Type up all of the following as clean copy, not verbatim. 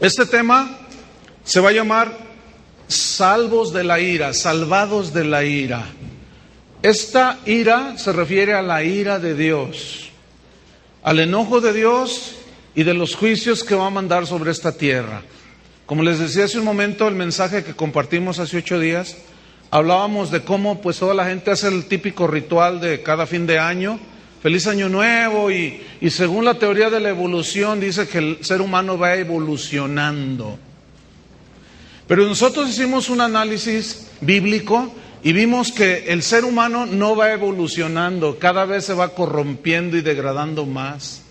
Este tema se va a llamar salvos de la ira, salvados de la ira. Esta ira se refiere a la ira de Dios, al enojo de Dios y de los juicios que va a mandar sobre esta tierra. Como les decía hace un momento, el mensaje que compartimos hace 8 días, hablábamos de cómo pues toda la gente hace el típico ritual de cada fin de año, feliz año nuevo, y según la teoría de la evolución dice que el ser humano va evolucionando. Pero nosotros hicimos un análisis bíblico y vimos que el ser humano no va evolucionando, cada vez se va corrompiendo y degradando más.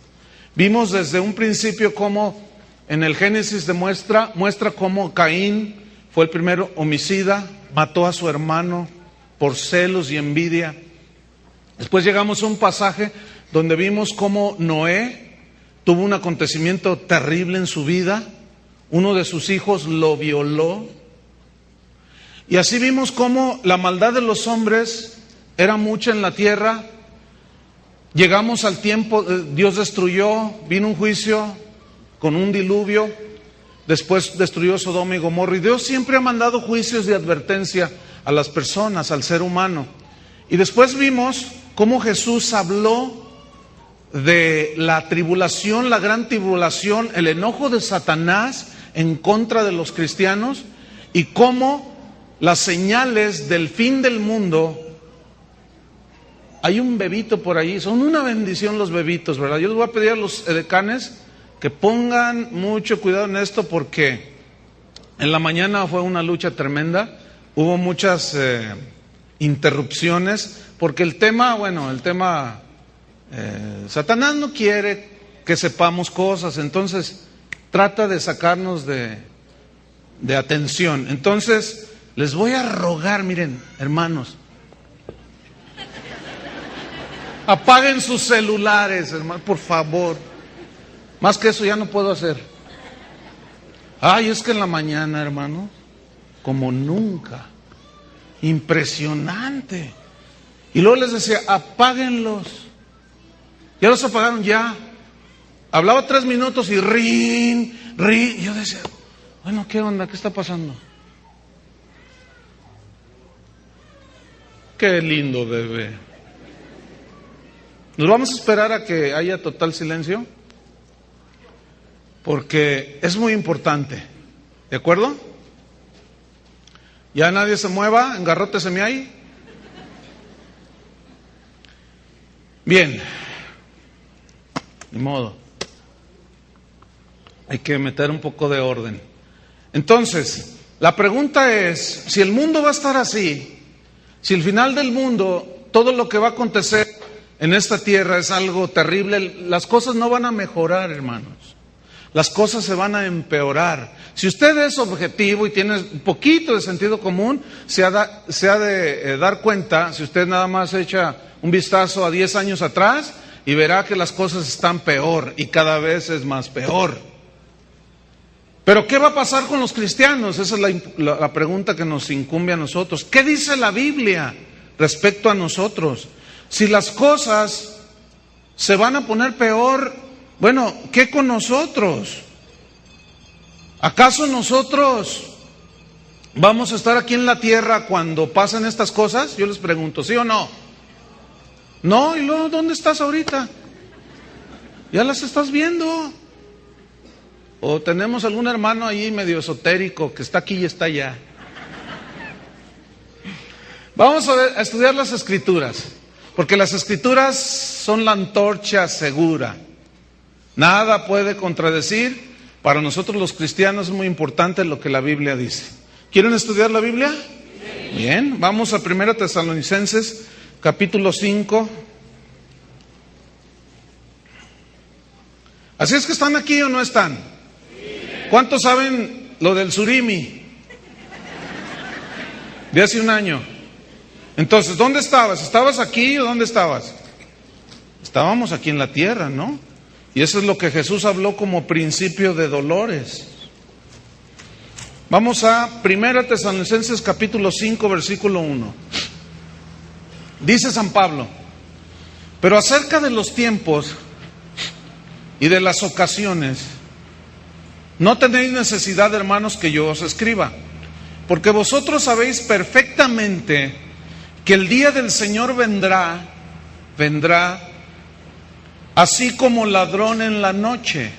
Vimos desde un principio cómo en el Génesis muestra cómo Caín fue el primer homicida, mató a su hermano por celos y envidia. Después llegamos a un pasaje donde vimos cómo Noé tuvo un acontecimiento terrible en su vida. Uno de sus hijos lo violó. Y así vimos cómo la maldad de los hombres era mucha en la tierra. Llegamos al tiempo, Dios destruyó, vino un juicio con un diluvio. Después destruyó Sodoma y Gomorra. Y Dios siempre ha mandado juicios de advertencia a las personas, al ser humano. Y después vimos cómo Jesús habló de la tribulación, la gran tribulación, el enojo de Satanás en contra de los cristianos, y cómo las señales del fin del mundo. Hay un bebito por ahí, son una bendición los bebitos, ¿verdad? Yo les voy a pedir a los edecanes que pongan mucho cuidado en esto, porque en la mañana fue una lucha tremenda, hubo muchas interrupciones, porque el tema, Satanás no quiere que sepamos cosas, entonces trata de sacarnos de atención. Entonces les voy a rogar, miren, hermanos, apaguen sus celulares, hermanos, por favor. Más que eso ya no puedo hacer. Ay, es que en la mañana, hermano, como nunca, impresionante. Y luego les decía, apáguenlos. Ya los apagaron, ya. Hablaba 3 minutos y rin. Y yo decía, bueno, ¿qué onda? ¿Qué está pasando? Qué lindo bebé. ¿Nos vamos a esperar a que haya total silencio? Porque es muy importante, ¿de acuerdo? Ya nadie se mueva, engarróteseme ahí. Bien, ni modo. Hay que meter un poco de orden. Entonces, la pregunta es, si el mundo va a estar así, si el final del mundo, todo lo que va a acontecer en esta tierra es algo terrible, las cosas no van a mejorar, hermanos. Las cosas se van a empeorar. Si usted es objetivo y tiene un poquito de sentido común, se ha de dar cuenta, si usted nada más echa un vistazo a 10 años atrás, y verá que las cosas están peor y cada vez es más peor. Pero ¿qué va a pasar con los cristianos? Esa es la pregunta que nos incumbe a nosotros. ¿Qué dice la Biblia respecto a nosotros? Si las cosas se van a poner peor, bueno, ¿qué con nosotros? ¿Acaso nosotros vamos a estar aquí en la tierra cuando pasen estas cosas? Yo les pregunto, ¿sí o no? No, y luego, ¿dónde estás ahorita? Ya las estás viendo. O tenemos algún hermano ahí medio esotérico que está aquí y está allá. Vamos a estudiar las Escrituras, porque las Escrituras son la antorcha segura. Nada puede contradecir. Para nosotros los cristianos es muy importante lo que la Biblia dice. ¿Quieren estudiar la Biblia? Sí. Bien, vamos a 1 Tesalonicenses, capítulo 5. ¿Así es que están aquí o no están? Sí. ¿Cuántos saben lo del surimi? De hace un año. Entonces, ¿dónde estabas? ¿Estabas aquí o dónde estabas? Estábamos aquí en la tierra, ¿no? Y eso es lo que Jesús habló como principio de dolores. Vamos a 1 Tesalonicenses capítulo 5, versículo 1. Dice San Pablo: pero acerca de los tiempos y de las ocasiones, No tenéis necesidad, hermanos, que yo os escriba, porque vosotros sabéis perfectamente que el día del Señor vendrá así como ladrón en la noche.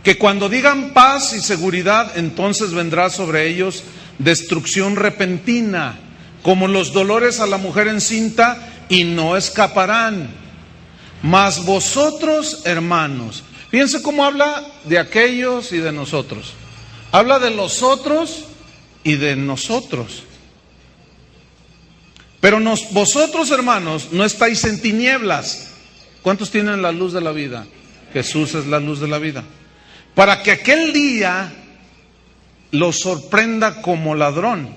Que cuando digan paz y seguridad, entonces vendrá sobre ellos destrucción repentina, como los dolores a la mujer encinta, y no escaparán. Mas vosotros, hermanos, fíjense cómo habla de aquellos y de nosotros. Habla de los otros y de nosotros. Pero vosotros, hermanos, no estáis en tinieblas. ¿Cuántos tienen la luz de la vida? Jesús es la luz de la vida. Para que aquel día los sorprenda como ladrón.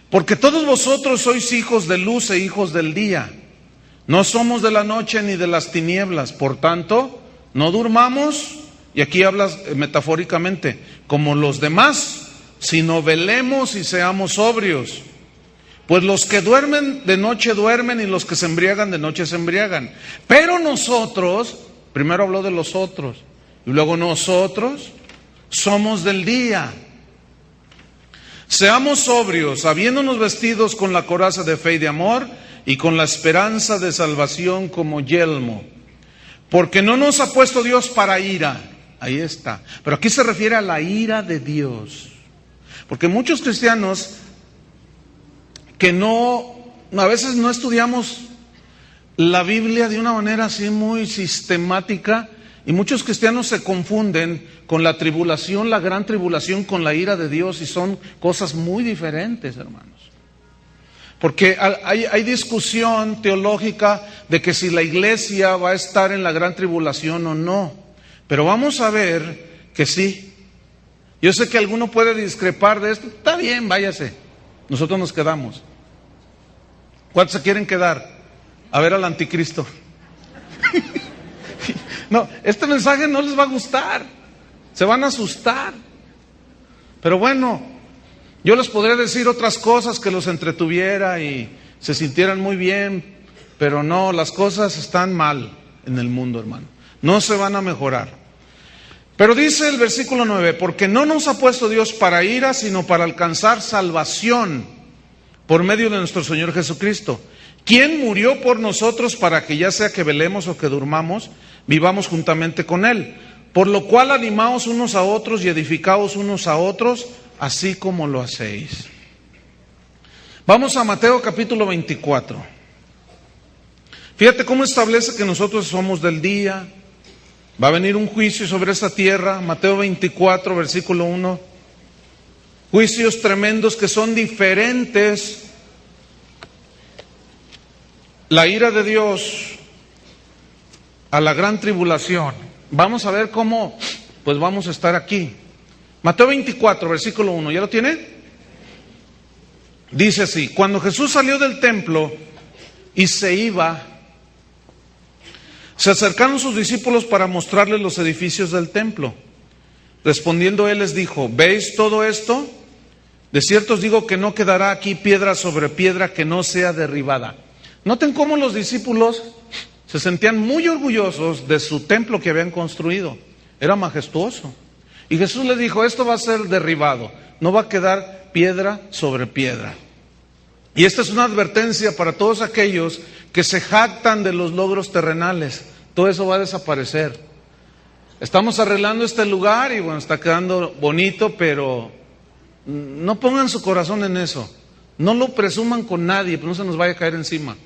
Porque todos vosotros sois hijos de luz e hijos del día. No somos de la noche ni de las tinieblas. Por tanto, no durmamos, y aquí hablas metafóricamente, como los demás, sino velemos y seamos sobrios. Pues los que duermen de noche duermen, y los que se embriagan de noche se embriagan. Pero nosotros, primero habló de los otros, y luego nosotros somos del día. Seamos sobrios, habiéndonos vestidos con la coraza de fe y de amor, y con la esperanza de salvación como yelmo. Porque no nos ha puesto Dios para ira. Ahí está. Pero aquí se refiere a la ira de Dios. Porque muchos cristianos que a veces no estudiamos la Biblia de una manera así muy sistemática, y muchos cristianos se confunden con la tribulación, la gran tribulación, con la ira de Dios, y son cosas muy diferentes, hermanos. Porque hay discusión teológica de que si la iglesia va a estar en la gran tribulación o no. Pero vamos a ver que sí. Yo sé que alguno puede discrepar de esto. Está bien, váyase. Nosotros nos quedamos. ¿Cuántos se quieren quedar? A ver al anticristo. No, este mensaje no les va a gustar. Se van a asustar. Pero bueno, yo les podría decir otras cosas que los entretuviera y se sintieran muy bien, pero no, las cosas están mal en el mundo, hermano. No se van a mejorar. Pero dice el versículo 9, porque no nos ha puesto Dios para ira, sino para alcanzar salvación por medio de nuestro Señor Jesucristo, quien murió por nosotros para que ya sea que velemos o que durmamos, vivamos juntamente con Él. Por lo cual animaos unos a otros y edificaos unos a otros, así como lo hacéis. Vamos a Mateo capítulo 24. Fíjate cómo establece que nosotros somos del día. Va a venir un juicio sobre esta tierra. Mateo 24, versículo 1. Juicios tremendos que son diferentes. La ira de Dios a la gran tribulación. Vamos a ver cómo, pues vamos a estar aquí. Mateo 24, versículo 1, ¿ya lo tiene? Dice así: cuando Jesús salió del templo y se iba, se acercaron sus discípulos para mostrarles los edificios del templo. Respondiendo él les dijo: ¿veis todo esto? De cierto os digo que no quedará aquí piedra sobre piedra que no sea derribada. Noten cómo los discípulos se sentían muy orgullosos de su templo que habían construido. Era majestuoso. Y Jesús les dijo: esto va a ser derribado, no va a quedar piedra sobre piedra. Y esta es una advertencia para todos aquellos que se jactan de los logros terrenales. Todo eso va a desaparecer. Estamos arreglando este lugar y bueno, está quedando bonito, pero no pongan su corazón en eso. No lo presuman con nadie, pues no se nos vaya a caer encima.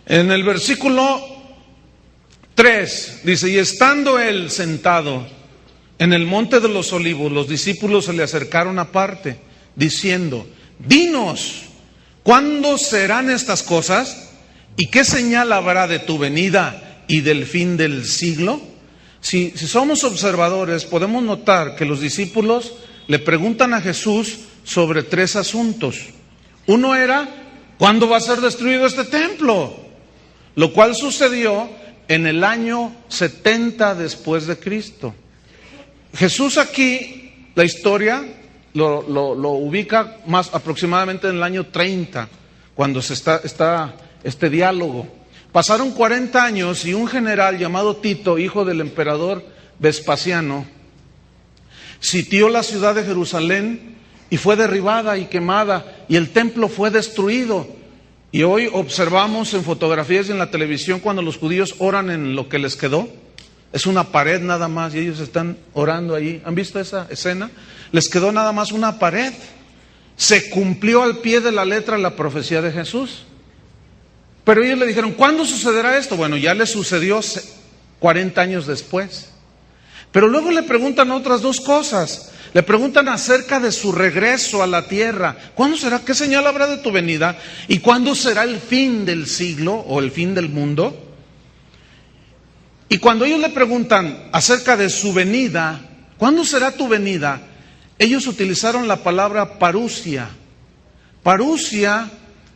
En el versículo 3 dice: y estando él sentado en el monte de los olivos, los discípulos se le acercaron aparte, diciendo: dinos, ¿cuándo serán estas cosas? ¿Y qué señal habrá de tu venida y del fin del siglo? Si somos observadores, podemos notar que los discípulos le preguntan a Jesús sobre 3 asuntos. Uno era: ¿cuándo va a ser destruido este templo? Lo cual sucedió en el año 70 después de Cristo. Jesús aquí, la historia lo ubica más aproximadamente en el año 30, cuando está este diálogo. Pasaron 40 años y un general llamado Tito, hijo del emperador Vespasiano, sitió la ciudad de Jerusalén y fue derribada y quemada y el templo fue destruido. Y hoy observamos en fotografías y en la televisión cuando los judíos oran en lo que les quedó. Es una pared nada más y ellos están orando ahí. ¿Han visto esa escena? Les quedó nada más una pared. Se cumplió al pie de la letra la profecía de Jesús. Pero ellos le dijeron, ¿cuándo sucederá esto? Bueno, ya le sucedió 40 años después. Pero luego le preguntan otras dos cosas. Le preguntan acerca de su regreso a la tierra. ¿Cuándo será? ¿Qué señal habrá de tu venida? ¿Y cuándo será el fin del siglo o el fin del mundo? Y cuando ellos le preguntan acerca de su venida, ¿cuándo será tu venida? Ellos utilizaron la palabra parousia. Parousia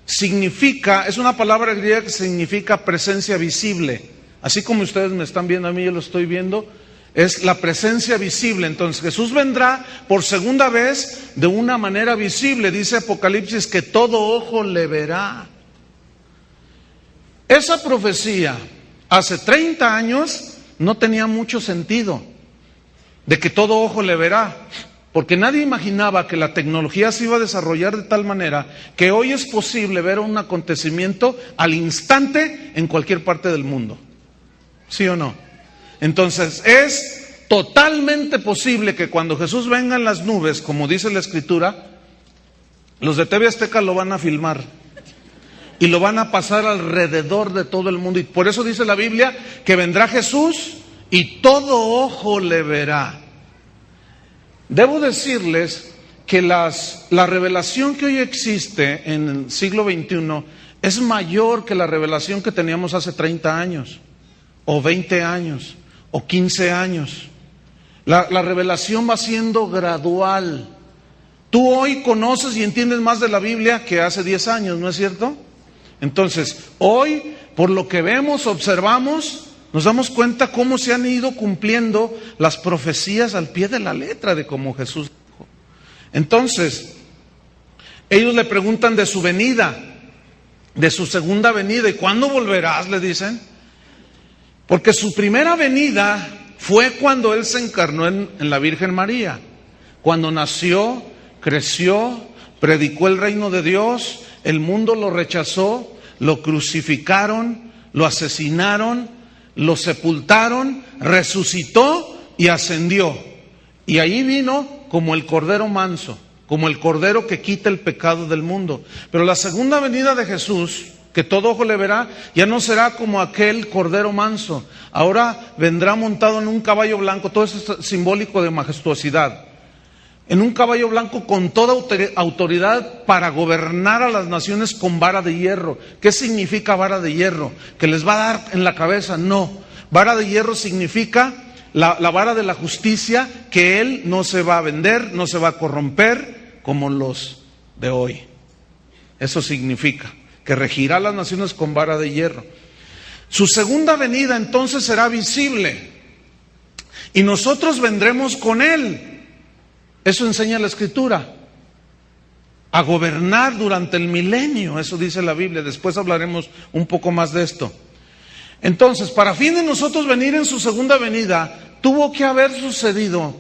significa, es una palabra griega que significa presencia visible. Así como ustedes me están viendo a mí, yo lo estoy viendo, es la presencia visible. Entonces Jesús vendrá por segunda vez de una manera visible. Dice Apocalipsis que todo ojo le verá. Esa profecía hace 30 años no tenía mucho sentido, de que todo ojo le verá. Porque nadie imaginaba que la tecnología se iba a desarrollar de tal manera que hoy es posible ver un acontecimiento al instante en cualquier parte del mundo. ¿Sí o no? Entonces es totalmente posible que cuando Jesús venga en las nubes, como dice la Escritura, los de TV Azteca lo van a filmar y lo van a pasar alrededor de todo el mundo. Y por eso dice la Biblia que vendrá Jesús y todo ojo le verá. Debo decirles que la revelación que hoy existe en el siglo XXI es mayor que la revelación que teníamos hace 30 años, o 20 años, o 15 años. La revelación va siendo gradual. Tú hoy conoces y entiendes más de la Biblia que hace 10 años, ¿no es cierto? Entonces, hoy, por lo que vemos, observamos, nos damos cuenta cómo se han ido cumpliendo las profecías al pie de la letra de cómo Jesús dijo. Entonces, ellos le preguntan de su venida, de su segunda venida. ¿Y cuándo volverás?, le dicen. Porque su primera venida fue cuando Él se encarnó en la Virgen María. Cuando nació, creció, predicó el reino de Dios, el mundo lo rechazó, lo crucificaron, lo asesinaron, lo sepultaron, resucitó y ascendió. Y ahí vino como el Cordero manso, como el Cordero que quita el pecado del mundo. Pero la segunda venida de Jesús, que todo ojo le verá, ya no será como aquel Cordero manso. Ahora vendrá montado en un caballo blanco. Todo eso es simbólico de majestuosidad. En un caballo blanco con toda autoridad para gobernar a las naciones con vara de hierro. ¿Qué significa vara de hierro? ¿Que les va a dar en la cabeza? No. Vara de hierro significa la vara de la justicia, que Él no se va a vender, no se va a corromper como los de hoy. Eso significa que regirá las naciones con vara de hierro. Su segunda venida entonces será visible y nosotros vendremos con Él. Eso enseña la Escritura, a gobernar durante el milenio, eso dice la Biblia. Después hablaremos un poco más de esto. Entonces, para fin de nosotros venir en su segunda venida, tuvo que haber sucedido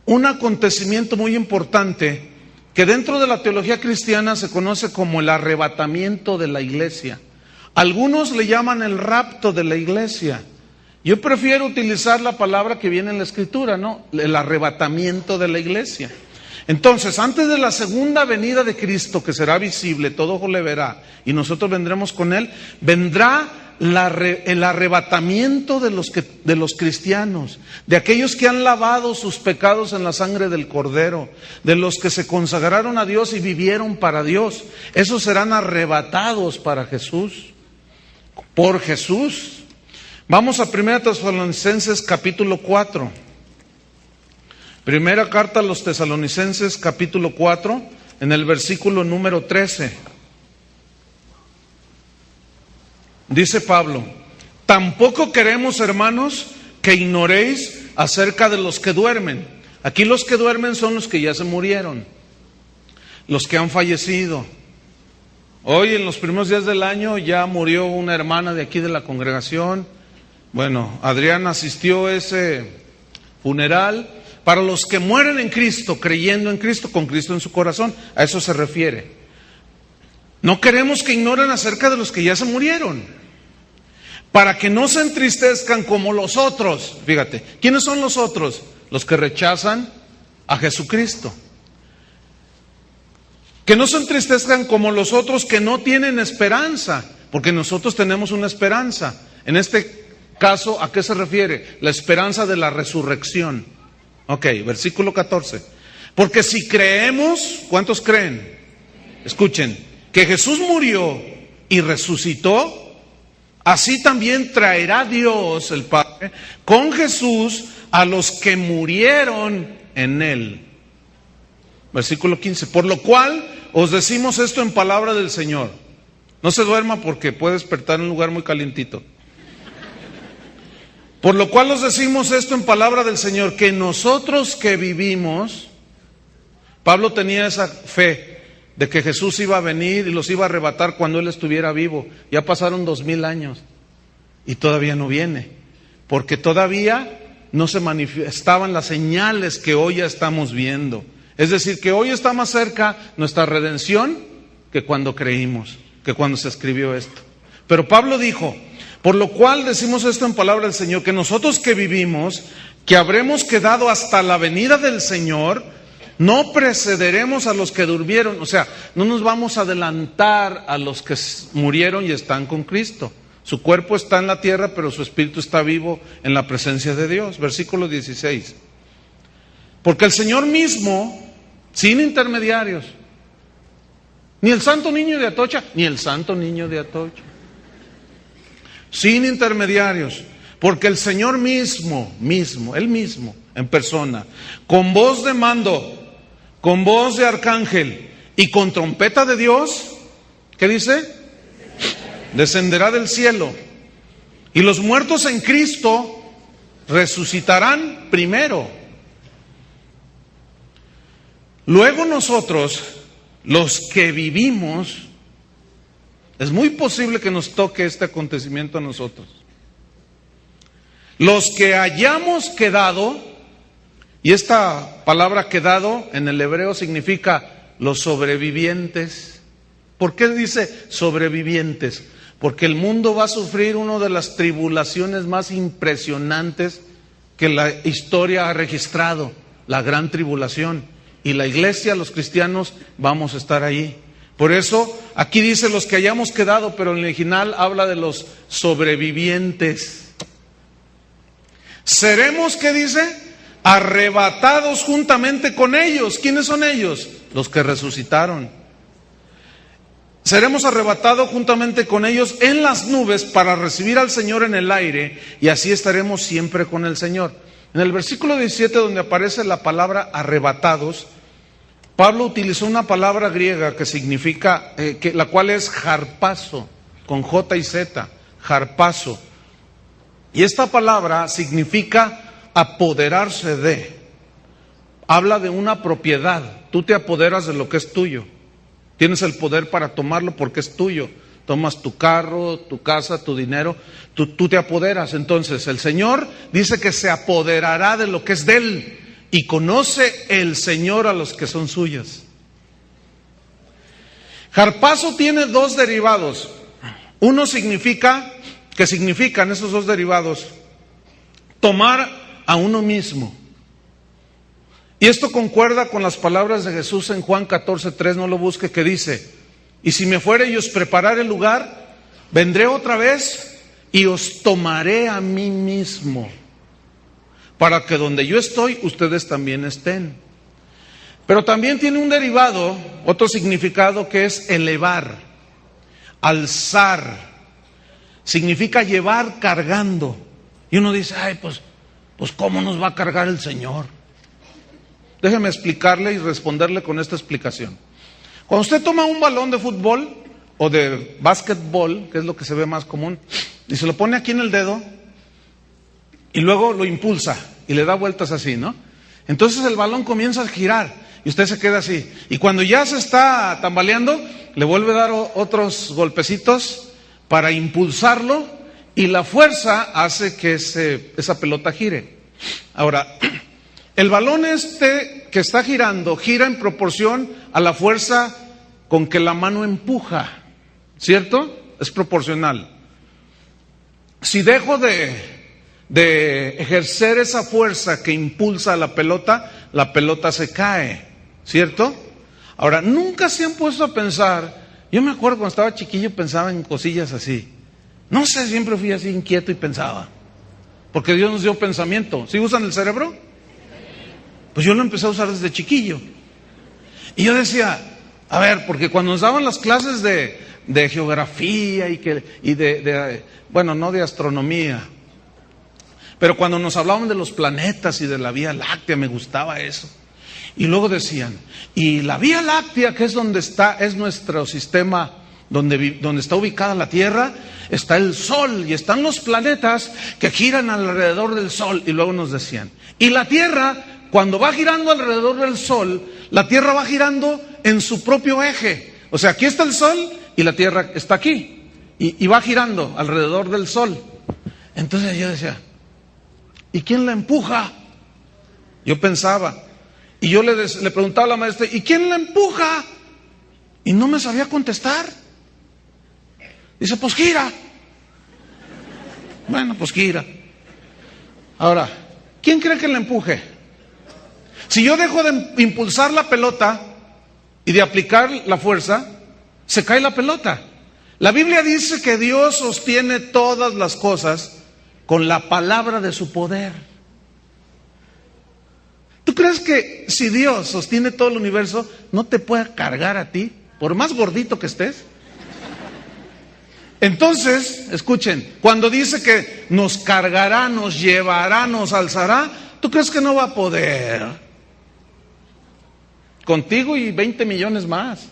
un acontecimiento muy importante que dentro de la teología cristiana se conoce como el arrebatamiento de la iglesia. Algunos le llaman el rapto de la iglesia. Yo prefiero utilizar la palabra que viene en la Escritura, ¿no? El arrebatamiento de la iglesia. Entonces, antes de la segunda venida de Cristo, que será visible, todo ojo le verá, y nosotros vendremos con Él, vendrá el arrebatamiento de los cristianos, de aquellos que han lavado sus pecados en la sangre del Cordero, de los que se consagraron a Dios y vivieron para Dios. Esos serán arrebatados para Jesús, por Jesús. Vamos a 1 Tesalonicenses capítulo 4. Primera carta a los Tesalonicenses capítulo 4, en el versículo número 13. Dice Pablo: tampoco queremos, hermanos, que ignoréis acerca de los que duermen. Aquí los que duermen son los que ya se murieron, los que han fallecido. Hoy en los primeros días del año ya murió una hermana de aquí de la congregación. Bueno, Adrián asistió a ese funeral. Para los que mueren en Cristo, creyendo en Cristo, con Cristo en su corazón, a eso se refiere. No queremos que ignoren acerca de los que ya se murieron, para que no se entristezcan como los otros. Fíjate, ¿quiénes son los otros? Los que rechazan a Jesucristo. Que no se entristezcan como los otros que no tienen esperanza, porque nosotros tenemos una esperanza. En este caso, ¿a qué se refiere? La esperanza de la resurrección. Ok, versículo 14. Porque si creemos, ¿cuántos creen? Escuchen, que Jesús murió y resucitó, así también traerá Dios el Padre con Jesús a los que murieron en Él. Versículo 15. Por lo cual os decimos esto en palabra del Señor. No se duerma porque puede despertar en un lugar muy calientito. Por lo cual os decimos esto en palabra del Señor, que nosotros que vivimos, Pablo tenía esa fe de que Jesús iba a venir y los iba a arrebatar cuando Él estuviera vivo. Ya pasaron 2000 años y todavía no viene, porque todavía no se manifestaban las señales que hoy ya estamos viendo. Es decir, que hoy está más cerca nuestra redención que cuando creímos, que cuando se escribió esto. Pero Pablo dijo, por lo cual decimos esto en palabra del Señor, que nosotros que vivimos, que habremos quedado hasta la venida del Señor, no precederemos a los que durmieron. O sea, no nos vamos a adelantar a los que murieron y están con Cristo. Su cuerpo está en la tierra, pero su espíritu está vivo en la presencia de Dios. Versículo 16. Porque el Señor mismo, sin intermediarios, ni el santo niño de Atocha, ni el santo niño de Atocha, sin intermediarios, porque el Señor mismo, Él mismo, en persona, con voz de mando, con voz de arcángel y con trompeta de Dios, ¿qué dice? Descenderá del cielo, y los muertos en Cristo resucitarán primero. Luego nosotros, los que vivimos, es muy posible que nos toque este acontecimiento a nosotros. Los que hayamos quedado, y esta palabra quedado en el hebreo significa los sobrevivientes. ¿Por qué dice sobrevivientes? Porque el mundo va a sufrir una de las tribulaciones más impresionantes que la historia ha registrado, la gran tribulación. Y la iglesia, los cristianos, vamos a estar ahí. Por eso, aquí dice los que hayamos quedado, pero en el original habla de los sobrevivientes. Seremos, ¿qué dice? Arrebatados juntamente con ellos. ¿Quiénes son ellos? Los que resucitaron. Seremos arrebatados juntamente con ellos en las nubes para recibir al Señor en el aire, y así estaremos siempre con el Señor. En el versículo 17, donde aparece la palabra arrebatados, Pablo utilizó una palabra griega que significa, la cual es harpazo, con J y Z, harpazo. Y esta palabra significa apoderarse de. Habla de una propiedad. Tú te apoderas de lo que es tuyo. Tienes el poder para tomarlo porque es tuyo. Tomas tu carro, tu casa, tu dinero, tú te apoderas. Entonces el Señor dice que se apoderará de lo que es de Él. Y conoce el Señor a los que son suyos. Harpazo tiene dos derivados. Uno significan esos dos derivados, tomar a uno mismo. Y esto concuerda con las palabras de Jesús en Juan 14:3, no lo busque, que dice: y si me fuere y os preparare el lugar, vendré otra vez y os tomaré a mí mismo, para que donde yo estoy, ustedes también estén. Pero también tiene un derivado, otro significado, que es elevar, alzar. Significa llevar cargando. Y uno dice, pues ¿cómo nos va a cargar el Señor? Déjeme explicarle y responderle con esta explicación. Cuando usted toma un balón de fútbol o de básquetbol, que es lo que se ve más común, y se lo pone aquí en el dedo, y luego lo impulsa y le da vueltas así, ¿no? Entonces el balón comienza a girar y usted se queda así. Y cuando ya se está tambaleando, le vuelve a dar otros golpecitos para impulsarlo y la fuerza hace que esa pelota gire. Ahora, el balón que está girando gira en proporción a la fuerza con que la mano empuja, ¿cierto? Es proporcional. Si dejo de ejercer esa fuerza que impulsa a la pelota se cae, ¿cierto? Ahora, nunca se han puesto a pensar, yo me acuerdo cuando estaba chiquillo pensaba en cosillas así. No sé, siempre fui así inquieto y pensaba, porque Dios nos dio pensamiento. ¿Sí usan el cerebro? Pues yo lo empecé a usar desde chiquillo. Y yo decía, a ver, porque cuando nos daban las clases de geografía bueno, no de astronomía, pero cuando nos hablaban de los planetas y de la Vía Láctea, me gustaba eso. Y luego decían, y la Vía Láctea, que es es nuestro sistema, donde está ubicada la Tierra, está el Sol y están los planetas que giran alrededor del Sol. Y luego nos decían, y la Tierra, cuando va girando alrededor del Sol, la Tierra va girando en su propio eje. O sea, aquí está el Sol y la Tierra está aquí. Y va girando alrededor del Sol. Entonces yo decía, ¿y quién la empuja? Yo pensaba. Y yo le preguntaba a la maestra, ¿y quién la empuja? Y no me sabía contestar. Dice, pues gira. Bueno, pues gira. Ahora, ¿quién cree que la empuje? Si yo dejo de impulsar la pelota y de aplicar la fuerza, se cae la pelota. La Biblia dice que Dios sostiene todas las cosas con la palabra de su poder. ¿Tú crees que si Dios sostiene todo el universo, no te puede cargar a ti, por más gordito que estés? Entonces, escuchen, cuando dice que nos cargará, nos llevará, nos alzará, ¿tú crees que no va a poder? Contigo y 20 millones más.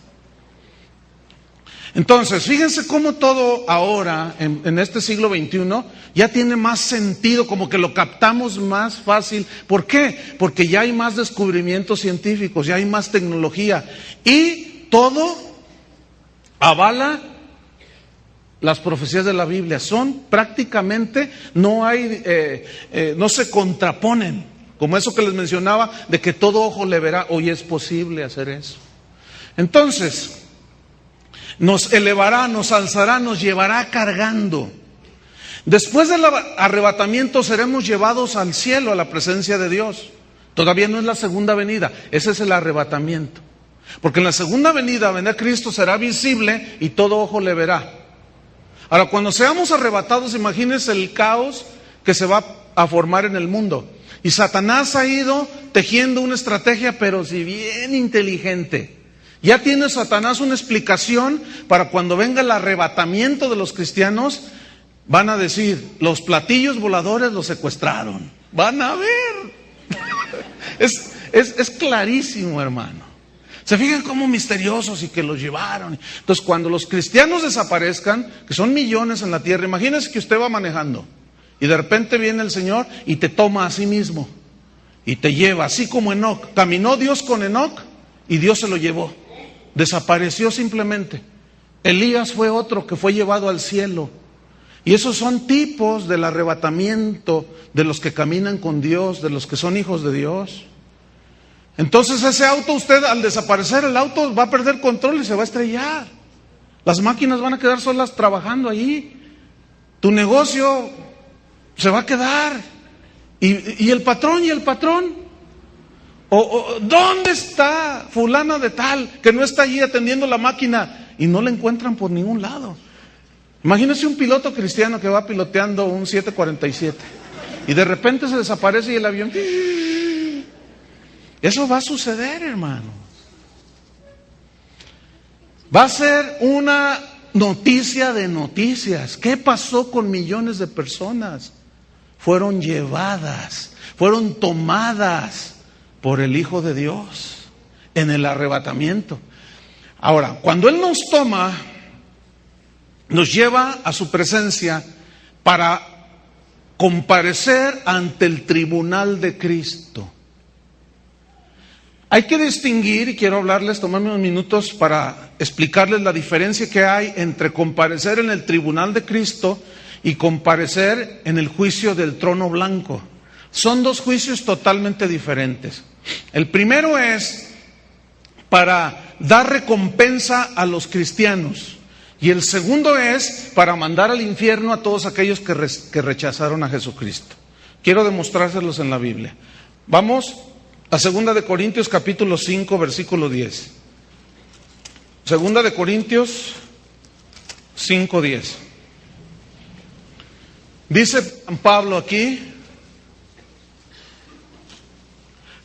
Entonces, fíjense cómo todo ahora, en este siglo XXI, ya tiene más sentido, como que lo captamos más fácil. ¿Por qué? Porque ya hay más descubrimientos científicos, ya hay más tecnología. Y todo avala las profecías de la Biblia. Son prácticamente, no se contraponen. Como eso que les mencionaba, de que todo ojo le verá. Hoy es posible hacer eso. Entonces, nos elevará, nos alzará, nos llevará cargando. Después del arrebatamiento seremos llevados al cielo, a la presencia de Dios. Todavía no es la segunda venida, ese es el arrebatamiento. Porque en la segunda venida, venir Cristo será visible y todo ojo le verá. Ahora, cuando seamos arrebatados, imagínense el caos que se va a formar en el mundo. Y Satanás ha ido tejiendo una estrategia, pero si bien inteligente. Ya tiene Satanás una explicación para cuando venga el arrebatamiento de los cristianos, van a decir, los platillos voladores los secuestraron. Van a ver. Es clarísimo, hermano. Se fijan cómo misteriosos y que los llevaron. Entonces, cuando los cristianos desaparezcan, que son millones en la tierra, imagínense que usted va manejando y de repente viene el Señor y te toma a sí mismo y te lleva, así como Enoc. Caminó Dios con Enoc y Dios se lo llevó. Desapareció simplemente. Elías fue otro que fue llevado al cielo. Y esos son tipos del arrebatamiento de los que caminan con Dios, de los que son hijos de Dios. Entonces ese auto, usted al desaparecer, el auto va a perder control y se va a estrellar. Las máquinas van a quedar solas trabajando ahí. Tu negocio se va a quedar. ¿Y el patrón? ¿Y el patrón? ¿Dónde está fulano de tal que no está allí atendiendo la máquina? Y no la encuentran por ningún lado. Imagínense un piloto cristiano que va piloteando un 747 y de repente se desaparece y el avión... Eso va a suceder, hermano. Va a ser una noticia de noticias. ¿Qué pasó con millones de personas? Fueron llevadas, fueron tomadas por el Hijo de Dios en el arrebatamiento. Ahora, cuando Él nos toma, nos lleva a su presencia para comparecer ante el tribunal de Cristo. Hay que distinguir, y quiero hablarles, tomarme unos minutos para explicarles la diferencia que hay entre comparecer en el tribunal de Cristo y comparecer en el juicio del trono blanco. Son dos juicios totalmente diferentes. El primero es para dar recompensa a los cristianos. Y el segundo es para mandar al infierno a todos aquellos que rechazaron a Jesucristo. Quiero demostrárselos en la Biblia. Vamos a 2 de Corintios capítulo 5, versículo 10. 2 de Corintios 5, 10. Dice San Pablo aquí,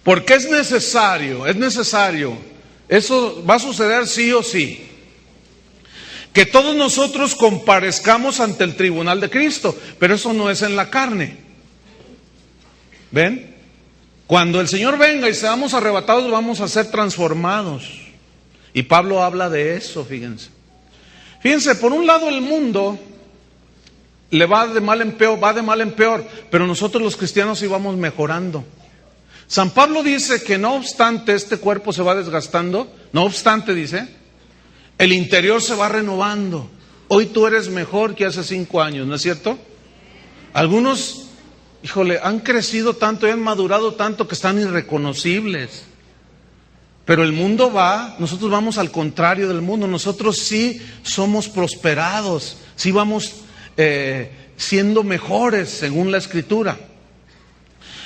porque es necesario, eso va a suceder sí o sí, que todos nosotros comparezcamos ante el tribunal de Cristo, pero eso no es en la carne. ¿Ven? Cuando el Señor venga y seamos arrebatados, vamos a ser transformados. Y Pablo habla de eso, fíjense. Fíjense, por un lado el mundo le va de mal en peor, pero nosotros los cristianos íbamos mejorando. San Pablo dice que no obstante este cuerpo se va desgastando, no obstante dice, el interior se va renovando. Hoy tú eres mejor que hace 5 años, ¿no es cierto? Algunos, híjole, han crecido tanto y han madurado tanto que están irreconocibles. Pero el mundo nosotros vamos al contrario del mundo, nosotros sí somos prosperados, sí vamos siendo mejores según la Escritura.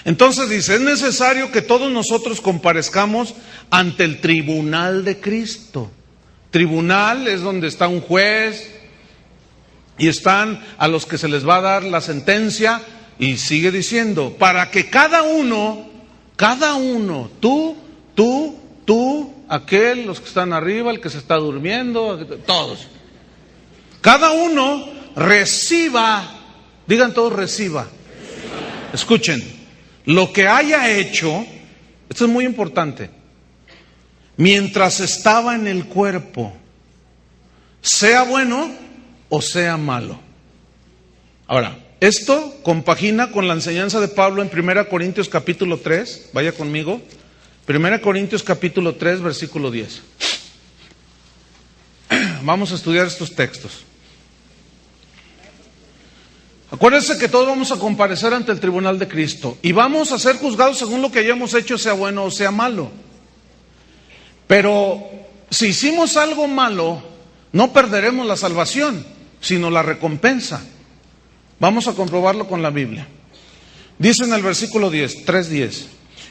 Entonces dice, es necesario que todos nosotros comparezcamos ante el tribunal de Cristo. Tribunal es donde está un juez y están a los que se les va a dar la sentencia, y sigue diciendo, para que cada uno, tú, aquel, los que están arriba, el que se está durmiendo, todos, cada uno reciba, digan todos reciba. Escuchen, lo que haya hecho, esto es muy importante, mientras estaba en el cuerpo, sea bueno o sea malo. Ahora, esto compagina con la enseñanza de Pablo en 1 Corintios capítulo 3, vaya conmigo, 1 Corintios capítulo 3, versículo 10. Vamos a estudiar estos textos. Acuérdense que todos vamos a comparecer ante el tribunal de Cristo y vamos a ser juzgados según lo que hayamos hecho, sea bueno o sea malo. Pero si hicimos algo malo, no perderemos la salvación, sino la recompensa. Vamos a comprobarlo con la Biblia. Dice en el versículo 10, 3:10,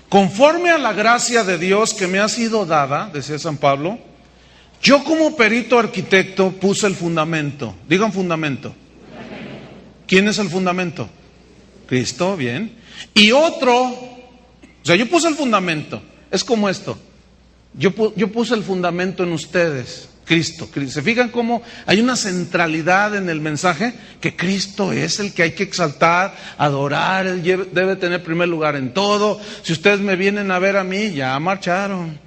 conforme a la gracia de Dios que me ha sido dada, decía San Pablo, yo como perito arquitecto puse el fundamento. Digan fundamento. ¿Quién es el fundamento? Cristo, bien. Y otro, yo puse el fundamento. Es como esto. Yo puse el fundamento en ustedes. Cristo. ¿Se fijan cómo hay una centralidad en el mensaje? Que Cristo es el que hay que exaltar, adorar, Él debe tener primer lugar en todo. Si ustedes me vienen a ver a mí, ya marcharon.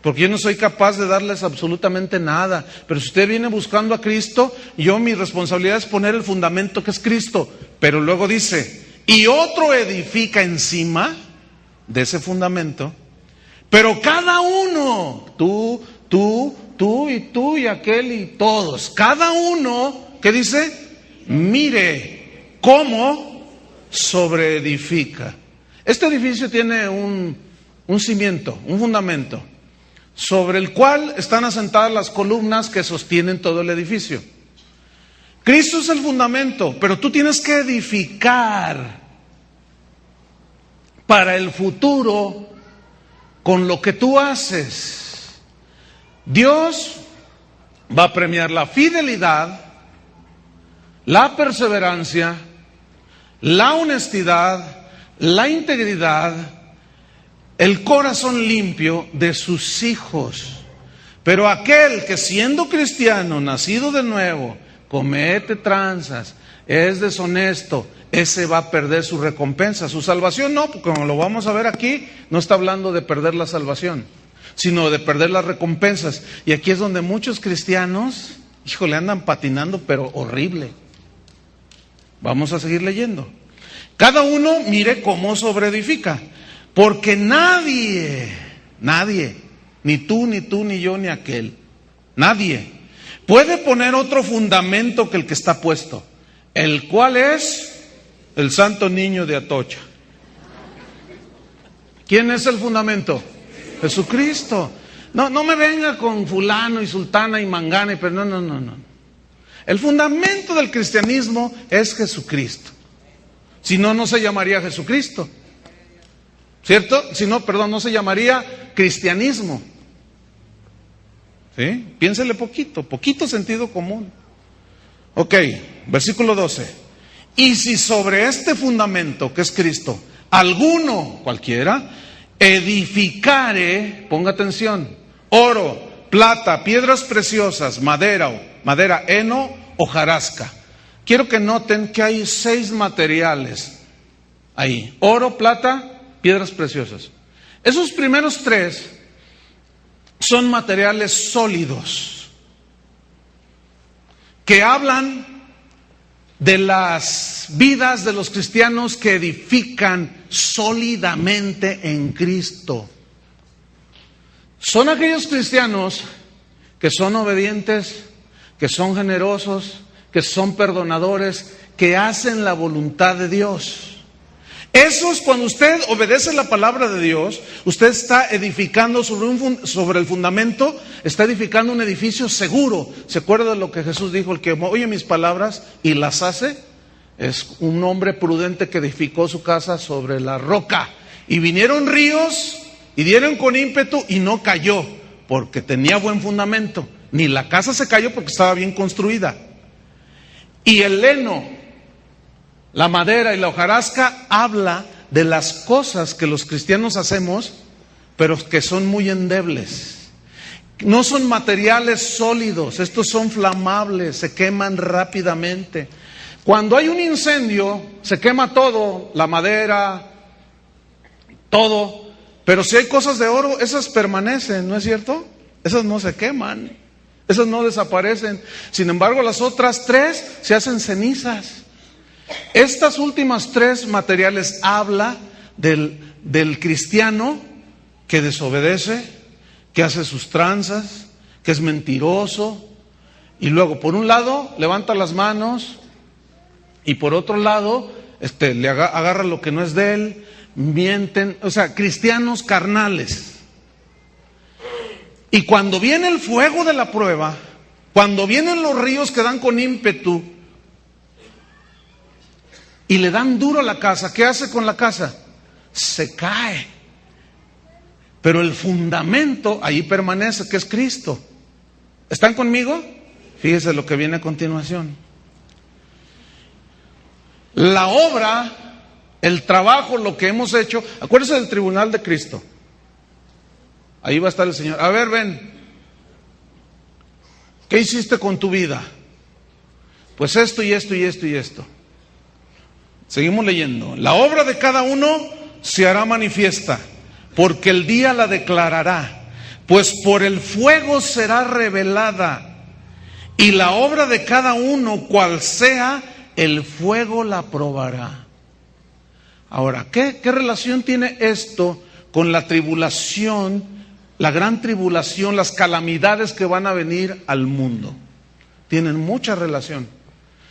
Porque yo no soy capaz de darles absolutamente nada. Pero si usted viene buscando a Cristo, mi responsabilidad es poner el fundamento que es Cristo. Pero luego dice, y otro edifica encima de ese fundamento. Pero cada uno, tú y aquel y todos, cada uno, ¿qué dice? Mire cómo sobreedifica. Este edificio tiene un cimiento, un fundamento, sobre el cual están asentadas las columnas que sostienen todo el edificio. Cristo es el fundamento, pero tú tienes que edificar para el futuro con lo que tú haces. Dios va a premiar la fidelidad, la perseverancia, la honestidad, la integridad, el corazón limpio de sus hijos. Pero aquel que siendo cristiano, nacido de nuevo, comete tranzas, es deshonesto, ese va a perder su recompensa. Su salvación no, porque como lo vamos a ver aquí, no está hablando de perder la salvación, sino de perder las recompensas. Y aquí es donde muchos cristianos, andan patinando, pero horrible. Vamos a seguir leyendo. Cada uno mire cómo sobreedifica. Porque nadie, ni tú, ni yo, ni aquel, nadie puede poner otro fundamento que el que está puesto, el cual es el Santo Niño de Atocha. ¿Quién es el fundamento? Jesucristo. No me venga con fulano y sultana y mangana, pero no. El fundamento del cristianismo es Jesucristo. Si no, no se llamaría Jesucristo. ¿Cierto? Si no, perdón, no se llamaría cristianismo. ¿Sí? Piénsele poquito sentido común. Ok, versículo 12. Y si sobre este fundamento, que es Cristo, alguno, cualquiera, edificare, ponga atención, oro, plata, piedras preciosas, madera, heno, hojarasca. Quiero que noten que hay 6 materiales ahí: oro, plata, piedras preciosas. Esos primeros 3 son materiales sólidos que hablan de las vidas de los cristianos que edifican sólidamente en Cristo. Son aquellos cristianos que son obedientes, que son generosos, que son perdonadores, que hacen la voluntad de Dios. Eso es cuando usted obedece la palabra de Dios, usted está edificando sobre el fundamento, está edificando un edificio seguro. ¿Se acuerda de lo que Jesús dijo? El que oye mis palabras y las hace, es un hombre prudente que edificó su casa sobre la roca. Y vinieron ríos y dieron con ímpetu y no cayó, porque tenía buen fundamento. Ni la casa se cayó porque estaba bien construida. Y el heno, la madera y la hojarasca habla de las cosas que los cristianos hacemos, pero que son muy endebles. No son materiales sólidos, estos son flamables, se queman rápidamente. Cuando hay un incendio, se quema todo, la madera, todo. Pero si hay cosas de oro, esas permanecen, ¿no es cierto? Esas no se queman, esas no desaparecen. Sin embargo, las otras 3 se hacen cenizas. Estas últimas 3 materiales habla del cristiano que desobedece, que hace sus tranzas, que es mentiroso, y luego por un lado levanta las manos y por otro lado le agarra lo que no es de él, mienten, o sea, cristianos carnales. Y cuando viene el fuego de la prueba, cuando vienen los ríos que dan con ímpetu y le dan duro a la casa, ¿qué hace con la casa? Se cae. Pero el fundamento ahí permanece, que es Cristo. ¿Están conmigo? Fíjese lo que viene a continuación. La obra, el trabajo, lo que hemos hecho. Acuérdense del tribunal de Cristo. Ahí va a estar el Señor. A ver, ven. ¿Qué hiciste con tu vida? Pues esto y esto y esto y esto. Seguimos leyendo. La obra de cada uno se hará manifiesta, porque el día la declarará, pues por el fuego será revelada, y la obra de cada uno, cual sea, el fuego la probará. Ahora, ¿qué relación tiene esto con la tribulación, la gran tribulación, las calamidades que van a venir al mundo? Tienen mucha relación.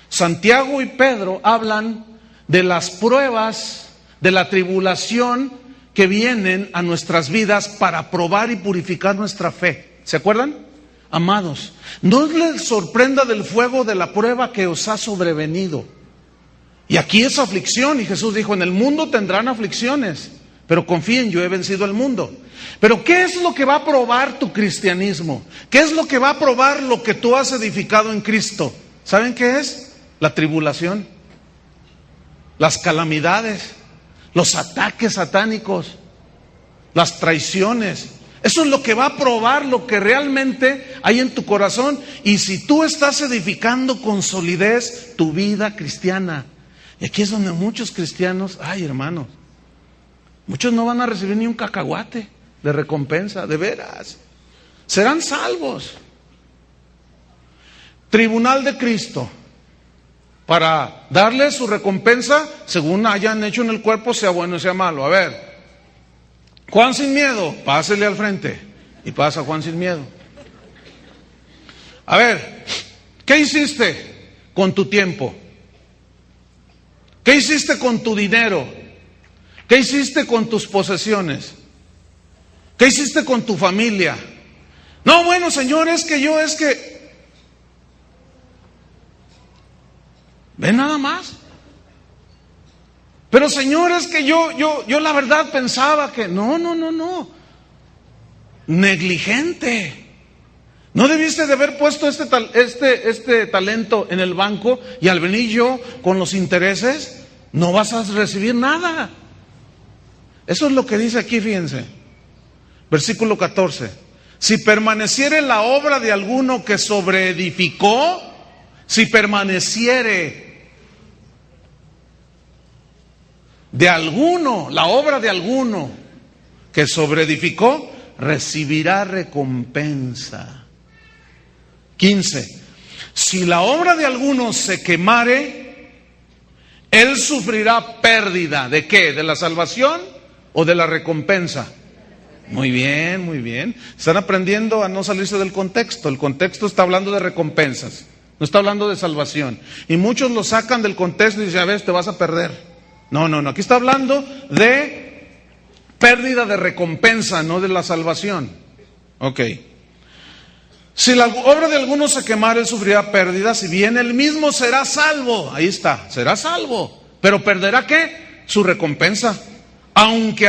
Santiago y Pedro hablan de las pruebas, de la tribulación que vienen a nuestras vidas para probar y purificar nuestra fe. ¿Se acuerdan? Amados, no les sorprenda del fuego de la prueba que os ha sobrevenido. Y aquí es aflicción, y Jesús dijo, en el mundo tendrán aflicciones, pero confíen, yo he vencido el mundo. Pero ¿qué es lo que va a probar tu cristianismo? ¿Qué es lo que va a probar lo que tú has edificado en Cristo? ¿Saben qué es? La tribulación, las calamidades, los ataques satánicos, las traiciones. Eso es lo que va a probar lo que realmente hay en tu corazón. Y si tú estás edificando con solidez tu vida cristiana. Y aquí es donde muchos cristianos, ay hermanos, muchos no van a recibir ni un cacahuate de recompensa, de veras. Serán salvos. Tribunal de Cristo, para darle su recompensa según hayan hecho en el cuerpo, sea bueno o sea malo. A ver, Juan sin miedo, pásele al frente. Y pasa Juan sin miedo. A ver, ¿qué hiciste con tu tiempo? ¿Qué hiciste con tu dinero? ¿Qué hiciste con tus posesiones? ¿Qué hiciste con tu familia? No, bueno, Señor, es que... ¿Ven nada más? Pero Señor, es que yo la verdad pensaba que... No. Negligente. ¿No debiste de haber puesto este talento en el banco y al venir yo con los intereses no vas a recibir nada? Eso es lo que dice aquí, fíjense. Versículo 14. Si permaneciere la obra de alguno que sobreedificó, si permaneciere de alguno, la obra de alguno que sobreedificó, recibirá recompensa. 15. Si la obra de alguno se quemare, él sufrirá pérdida. ¿De qué? ¿De la salvación o de la recompensa? Muy bien, muy bien. Están aprendiendo a no salirse del contexto. El contexto está hablando de recompensas, no está hablando de salvación. Y muchos lo sacan del contexto y dicen, a ver, te vas a perder. No. Aquí está hablando de pérdida de recompensa, no de la salvación. Ok. Si la obra de alguno se quemara, él sufrirá pérdida, si bien él mismo será salvo. Ahí está, será salvo. Pero perderá ¿qué? Su recompensa.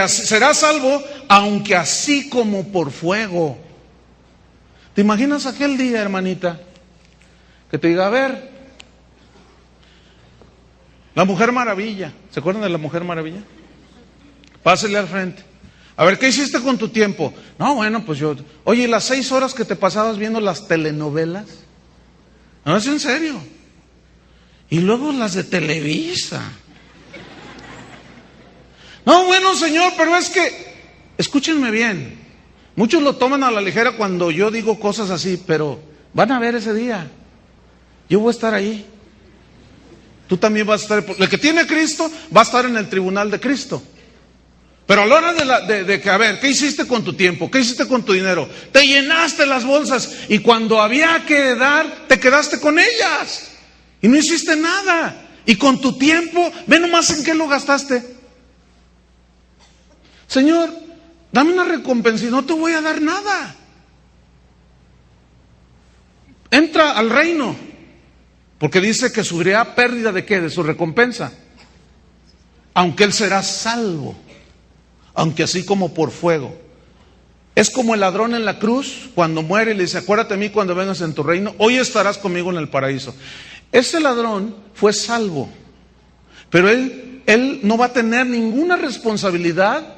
Será salvo, aunque así como por fuego. ¿Te imaginas aquel día, hermanita, que te diga, a ver, la Mujer Maravilla? ¿Se acuerdan de la Mujer Maravilla? Pásele al frente. A ver, ¿qué hiciste con tu tiempo? No, bueno, pues oye, las 6 horas que te pasabas viendo las telenovelas. No, es en serio. Y luego las de Televisa. No, bueno, Señor, pero es que, escúchenme bien. Muchos lo toman a la ligera cuando yo digo cosas así, pero van a ver ese día. Yo voy a estar ahí. Tú también vas a estar. El que tiene Cristo va a estar en el tribunal de Cristo. Pero a la hora de que, a ver, ¿qué hiciste con tu tiempo? ¿Qué hiciste con tu dinero? Te llenaste las bolsas y cuando había que dar, te quedaste con ellas. Y no hiciste nada. Y con tu tiempo, ve nomás en qué lo gastaste. Señor, dame una recompensa y no te voy a dar nada. Entra al reino. Porque dice que sufrirá pérdida de qué, de su recompensa. Aunque él será salvo. Aunque así como por fuego. Es como el ladrón en la cruz, cuando muere y le dice, acuérdate de mí cuando vengas en tu reino, hoy estarás conmigo en el paraíso. Ese ladrón fue salvo, pero él no va a tener ninguna responsabilidad.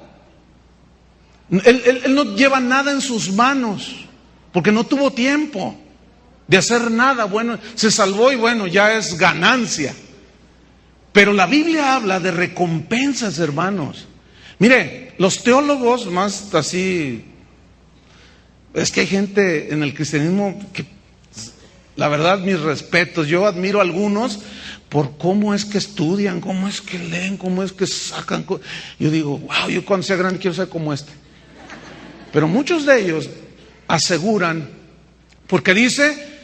Él no lleva nada en sus manos, porque no tuvo tiempo de hacer nada. Bueno, se salvó y bueno, ya es ganancia. Pero la Biblia habla de recompensas, hermanos. Mire, los teólogos más así, es que hay gente en el cristianismo que, la verdad, mis respetos, yo admiro a algunos por cómo es que estudian, cómo es que leen, cómo es que sacan. Yo digo, wow, yo cuando sea grande quiero ser como este. Pero muchos de ellos aseguran, porque dice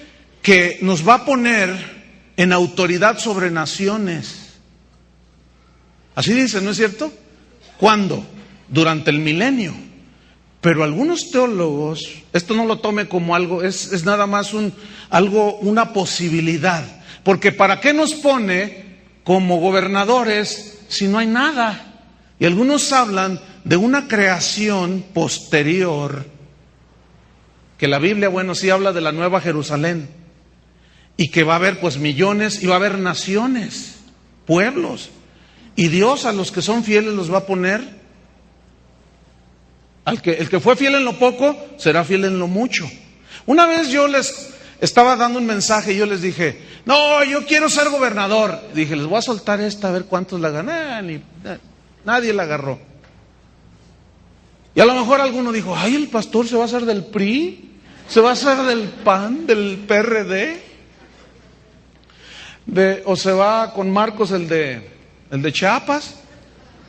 que nos va a poner en autoridad sobre naciones. Así dice, ¿no es cierto? ¿Cuándo? Durante el milenio. Pero algunos teólogos, esto no lo tome como algo, es nada más una posibilidad. Porque ¿para qué nos pone como gobernadores si no hay nada? Y algunos hablan de una creación posterior, que la Biblia, bueno, sí habla de la Nueva Jerusalén, y que va a haber pues millones, y va a haber naciones, pueblos. Y Dios a los que son fieles los va a poner. El que fue fiel en lo poco, será fiel en lo mucho. Una vez yo les estaba dando un mensaje y yo les dije, no, yo quiero ser gobernador. Dije, les voy a soltar esta a ver cuántos la ganan. Nadie la agarró. Y a lo mejor alguno dijo, ay, el pastor se va a hacer del PRI, se va a hacer del PAN, del PRD, o se va con Marcos el de Chiapas.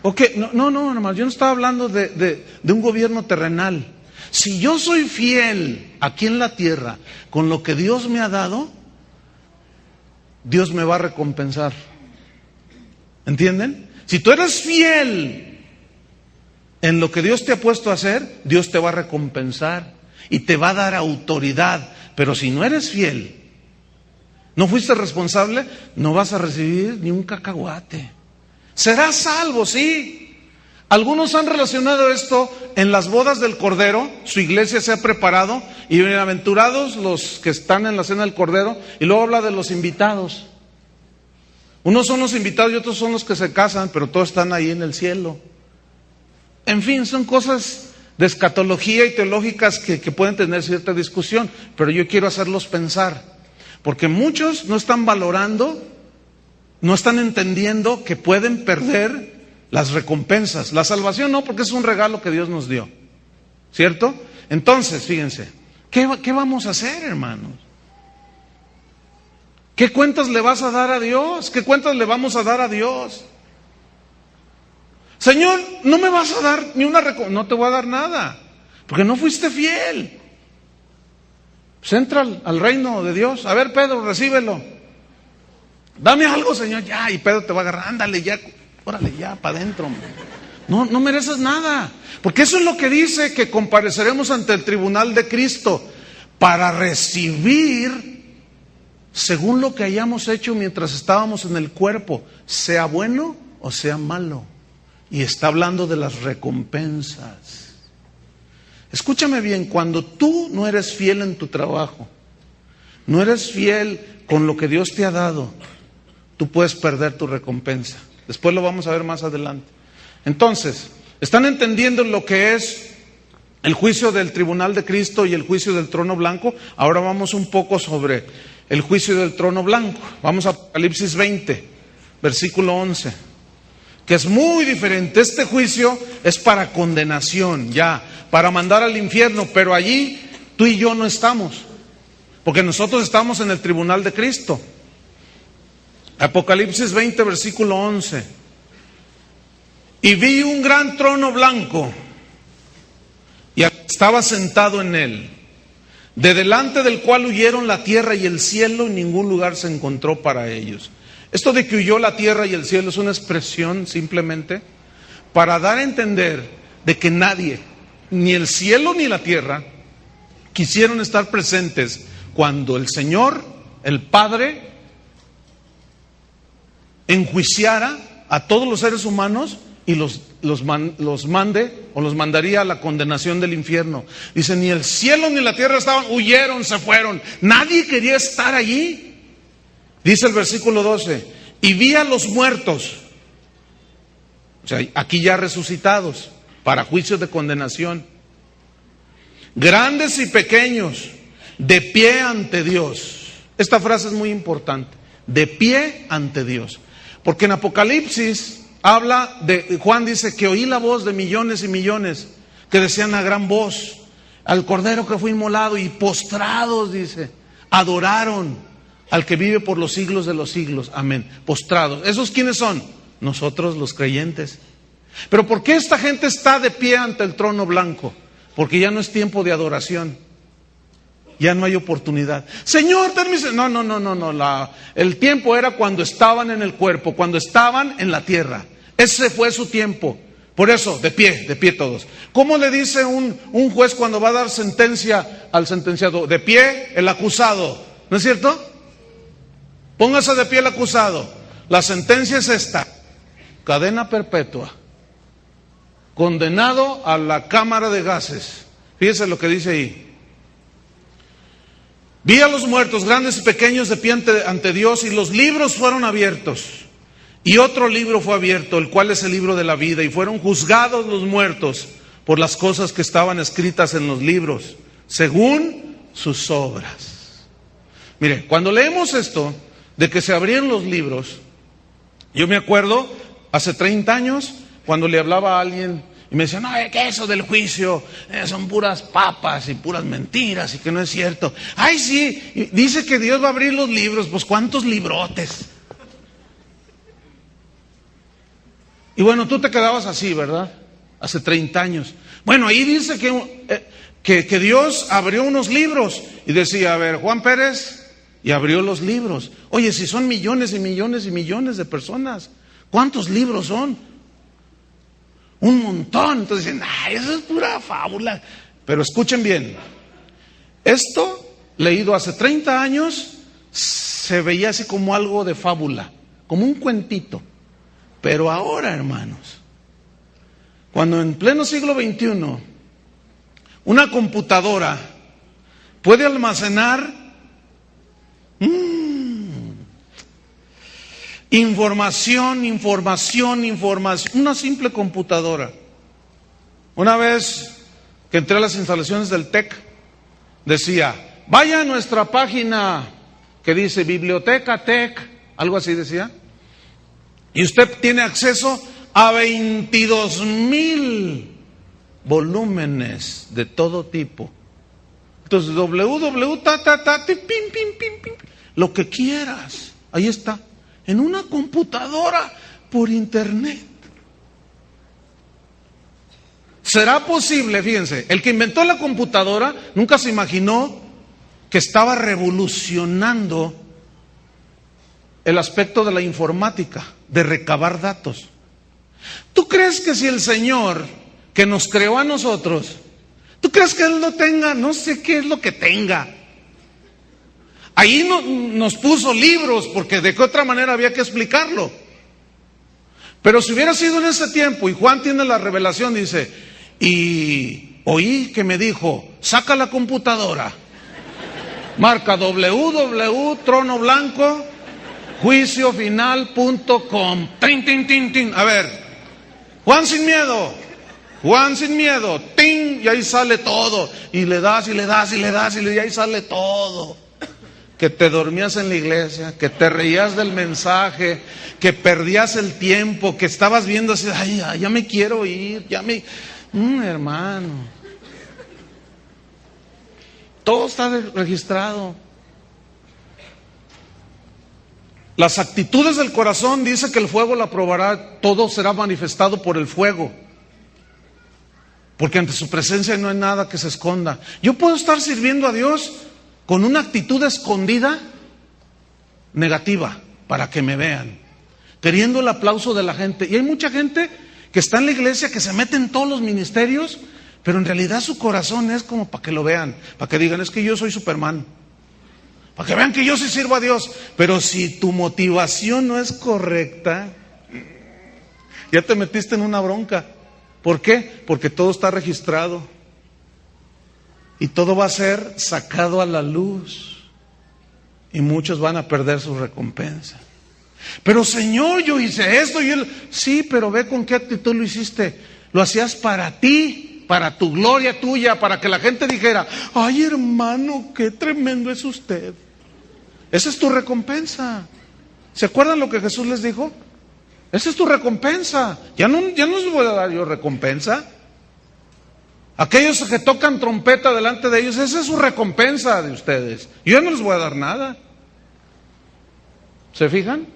Ok, no, hermano, yo no estaba hablando de un gobierno terrenal. Si yo soy fiel aquí en la tierra con lo que Dios me ha dado, Dios me va a recompensar. ¿Entienden? Si tú eres fiel en lo que Dios te ha puesto a hacer, Dios te va a recompensar y te va a dar autoridad. Pero si no eres fiel, no fuiste responsable, no vas a recibir ni un cacahuate. Serás salvo, sí. Algunos han relacionado esto en las bodas del Cordero. Su iglesia se ha preparado y bienaventurados los que están en la cena del Cordero. Y luego habla de los invitados. Unos son los invitados y otros son los que se casan, pero todos están ahí en el cielo. En fin, son cosas de escatología y teológicas que pueden tener cierta discusión, pero yo quiero hacerlos pensar, porque muchos no están valorando, no están entendiendo que pueden perder las recompensas. La salvación no, porque es un regalo que Dios nos dio, ¿cierto? Entonces, fíjense, ¿qué vamos a hacer, hermanos? ¿Qué cuentas le vas a dar a Dios? ¿Qué cuentas le vamos a dar a Dios? Señor, no me vas a dar ni una recompensa. No te voy a dar nada, porque no fuiste fiel. Pues entra al reino de Dios. A ver, Pedro, recíbelo. Dame algo, Señor. Ya, y Pedro te va a agarrar. Ándale, ya, órale, ya, para adentro. No mereces nada. Porque eso es lo que dice, que compareceremos ante el tribunal de Cristo para recibir según lo que hayamos hecho mientras estábamos en el cuerpo, sea bueno o sea malo. Y está hablando de las recompensas. Escúchame bien, cuando tú no eres fiel en tu trabajo, no eres fiel con lo que Dios te ha dado, tú puedes perder tu recompensa. Después lo vamos a ver más adelante. Entonces, ¿están entendiendo lo que es el juicio del tribunal de Cristo y el juicio del trono blanco? Ahora vamos un poco sobre el juicio del trono blanco. Vamos a Apocalipsis 20, versículo 11. Que es muy diferente. Este juicio es para condenación, ya, para mandar al infierno, pero allí tú y yo no estamos, porque nosotros estamos en el tribunal de Cristo. Apocalipsis 20, versículo 11. Y vi un gran trono blanco, y estaba sentado en él, de delante del cual huyeron la tierra y el cielo, y ningún lugar se encontró para ellos. Esto de que huyó la tierra y el cielo es una expresión simplemente para dar a entender de que nadie, ni el cielo ni la tierra, quisieron estar presentes cuando el Señor, el Padre, enjuiciara a todos los seres humanos y los mande o los mandaría a la condenación del infierno. Dice, ni el cielo ni la tierra estaban, huyeron, se fueron. Nadie quería estar allí. Dice el versículo 12, y vi a los muertos, o sea, aquí ya resucitados, para juicios de condenación, grandes y pequeños, de pie ante Dios. Esta frase es muy importante, de pie ante Dios. Porque en Apocalipsis habla de, Juan dice que oí la voz de millones y millones que decían a gran voz, al Cordero que fue inmolado, y postrados, dice, adoraron al que vive por los siglos de los siglos, amén, postrados. ¿Esos quiénes son? Nosotros los creyentes. Pero ¿por qué esta gente está de pie ante el trono blanco? Porque ya no es tiempo de adoración, ya no hay oportunidad. Señor, no, el tiempo era cuando estaban en el cuerpo, cuando estaban en la tierra. Ese fue su tiempo. Por eso, de pie todos. ¿Cómo le dice un juez cuando va a dar sentencia al sentenciado? De pie el acusado, ¿no es cierto? Póngase de pie el acusado. La sentencia es esta: cadena perpetua, condenado a la cámara de gases. Fíjese lo que dice ahí. Vi a los muertos, grandes y pequeños, de pie ante Dios, y los libros fueron abiertos. Y otro libro fue abierto, el cual es el libro de la vida, y fueron juzgados los muertos por las cosas que estaban escritas en los libros, según sus obras. Mire, cuando leemos esto de que se abrieron los libros, yo me acuerdo hace 30 años cuando le hablaba a alguien y me decía, no, que eso del juicio son puras papas y puras mentiras y que no es cierto. Ay, sí, dice que Dios va a abrir los libros. Pues ¿cuántos librotes? Y bueno, tú te quedabas así, ¿verdad? Hace 30 años. Bueno, ahí dice que Dios abrió unos libros y decía, a ver, Juan Pérez, y abrió los libros. Oye, si son millones y millones y millones de personas, ¿cuántos libros son? Un montón. Entonces dicen, eso es pura fábula. Pero escuchen bien, esto, leído hace 30 años, se veía así como algo de fábula, como un cuentito. Pero ahora, hermanos, cuando en pleno siglo XXI, una computadora puede almacenar información, una simple computadora. Una vez que entré a las instalaciones del TEC, decía, vaya a nuestra página que dice Biblioteca TEC, algo así decía, y usted tiene acceso a 22,000 volúmenes de todo tipo. Entonces, lo que quieras, ahí está, en una computadora por internet. ¿Será posible? Fíjense, el que inventó la computadora nunca se imaginó que estaba revolucionando el aspecto de la informática, de recabar datos. ¿Tú crees que si el Señor que nos creó a nosotros, tú crees que Él no tenga, no sé qué es lo que tenga? Ahí nos puso libros, porque de qué otra manera había que explicarlo. Pero si hubiera sido en ese tiempo, y Juan tiene la revelación, dice, y oí que me dijo, saca la computadora, marca www.tronoblanco, juiciofinal.com. A ver, Juan sin miedo, ¡ting! Y ahí sale todo. Y le das, y ahí sale todo. Que te dormías en la iglesia, que te reías del mensaje, que perdías el tiempo, que estabas viendo así, ay, ya me quiero ir, hermano. Todo está registrado. Las actitudes del corazón, dice que el fuego la probará, todo será manifestado por el fuego. Porque ante su presencia no hay nada que se esconda. Yo puedo estar sirviendo a Dios con una actitud escondida, negativa, para que me vean, queriendo el aplauso de la gente. Y hay mucha gente que está en la iglesia, que se mete en todos los ministerios, pero en realidad su corazón es como para que lo vean, para que digan, es que yo soy Superman, para que vean que yo sí sirvo a Dios. Pero si tu motivación no es correcta, ya te metiste en una bronca. ¿Por qué? Porque todo está registrado y todo va a ser sacado a la luz y muchos van a perder su recompensa. Pero Señor, yo hice esto y él, sí, pero ve con qué actitud lo hiciste. Lo hacías para ti, para tu gloria tuya, para que la gente dijera, ay hermano, qué tremendo es usted. Esa es tu recompensa. ¿Se acuerdan lo que Jesús les dijo? Esa es tu recompensa. Ya no les voy a dar yo recompensa. Aquellos que tocan trompeta delante de ellos, esa es su recompensa de ustedes. Yo ya no les voy a dar nada. ¿Se fijan?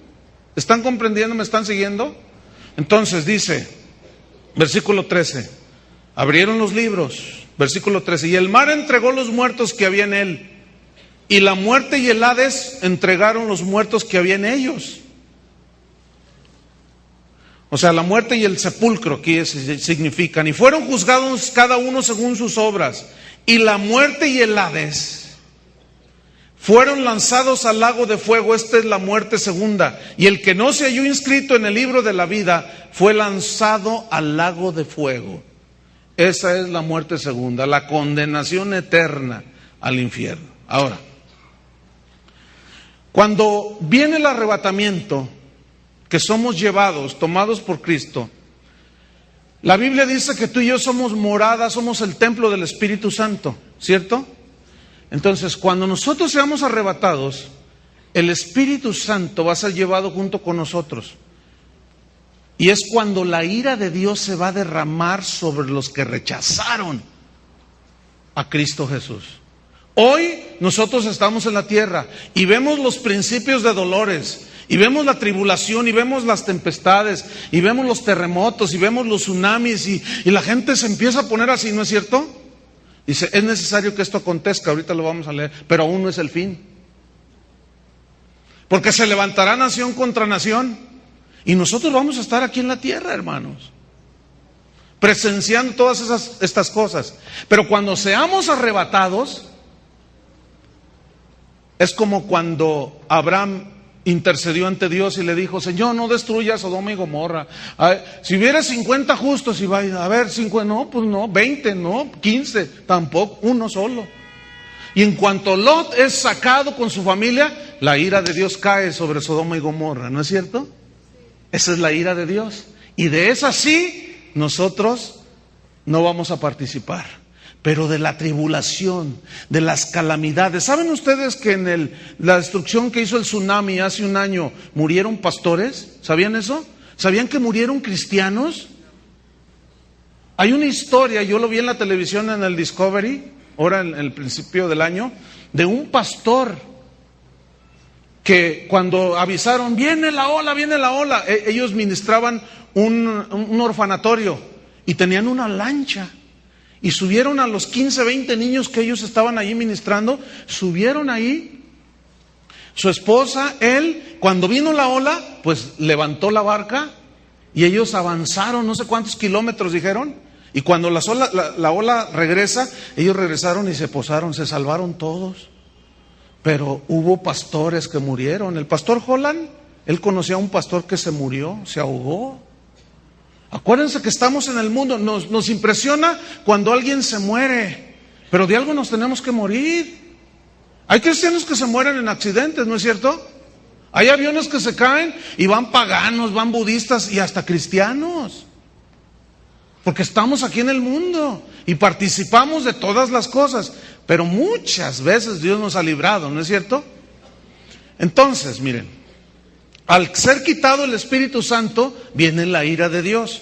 ¿Están comprendiendo? ¿Me están siguiendo? Entonces dice, versículo 13, abrieron los libros, versículo 13, y el mar entregó los muertos que había en él, y la muerte y el Hades entregaron los muertos que había en ellos. O sea, la muerte y el sepulcro, que significan, y fueron juzgados cada uno según sus obras, y la muerte y el Hades fueron lanzados al lago de fuego. Esta es la muerte segunda, y el que no se halló inscrito en el libro de la vida fue lanzado al lago de fuego. Esa es la muerte segunda, la condenación eterna al infierno. Ahora, cuando viene el arrebatamiento, que somos llevados, tomados por Cristo, la Biblia dice que tú y yo somos morada, somos el templo del Espíritu Santo, ¿cierto? Entonces, cuando nosotros seamos arrebatados, el Espíritu Santo va a ser llevado junto con nosotros. Y es cuando la ira de Dios se va a derramar sobre los que rechazaron a Cristo Jesús. Hoy nosotros estamos en la tierra y vemos los principios de dolores Y vemos la tribulación, y vemos las tempestades, y vemos los terremotos, y vemos los tsunamis, y la gente se empieza a poner así, ¿no es cierto? Dice, es necesario que esto acontezca, ahorita lo vamos a leer, pero aún no es el fin. Porque se levantará nación contra nación, y nosotros vamos a estar aquí en la tierra, hermanos, presenciando todas estas cosas. Pero cuando seamos arrebatados, es como cuando Abraham intercedió ante Dios y le dijo, Señor, no destruyas Sodoma y Gomorra. Si hubiera 50 justos, iba a ver, 50, no, pues no, 20, no, 15, tampoco, uno solo. Y en cuanto Lot es sacado con su familia, la ira de Dios cae sobre Sodoma y Gomorra, ¿no es cierto? Esa es la ira de Dios. Y de esa sí, nosotros no vamos a participar. Pero de la tribulación, de las calamidades. ¿Saben ustedes que en la destrucción que hizo el tsunami hace un año murieron pastores? ¿Sabían eso? ¿Sabían que murieron cristianos? Hay una historia, yo lo vi en la televisión en el Discovery, ahora en el principio del año, de un pastor que cuando avisaron, viene la ola, ellos ministraban un orfanatorio y tenían una lancha. Y subieron a los 15, 20 niños que ellos estaban ahí ministrando, subieron ahí, su esposa, él, cuando vino la ola, pues levantó la barca y ellos avanzaron, no sé cuántos kilómetros dijeron, y cuando la ola regresa, ellos regresaron y se posaron, se salvaron todos. Pero hubo pastores que murieron. El pastor Holland, él conocía a un pastor que se murió, se ahogó. Acuérdense que estamos en el mundo, nos impresiona cuando alguien se muere, pero de algo nos tenemos que morir. Hay cristianos que se mueren en accidentes, ¿no es cierto? Hay aviones que se caen y van paganos, van budistas y hasta cristianos. Porque estamos aquí en el mundo y participamos de todas las cosas, pero muchas veces Dios nos ha librado, ¿no es cierto? Entonces, miren, al ser quitado el Espíritu Santo, viene la ira de Dios.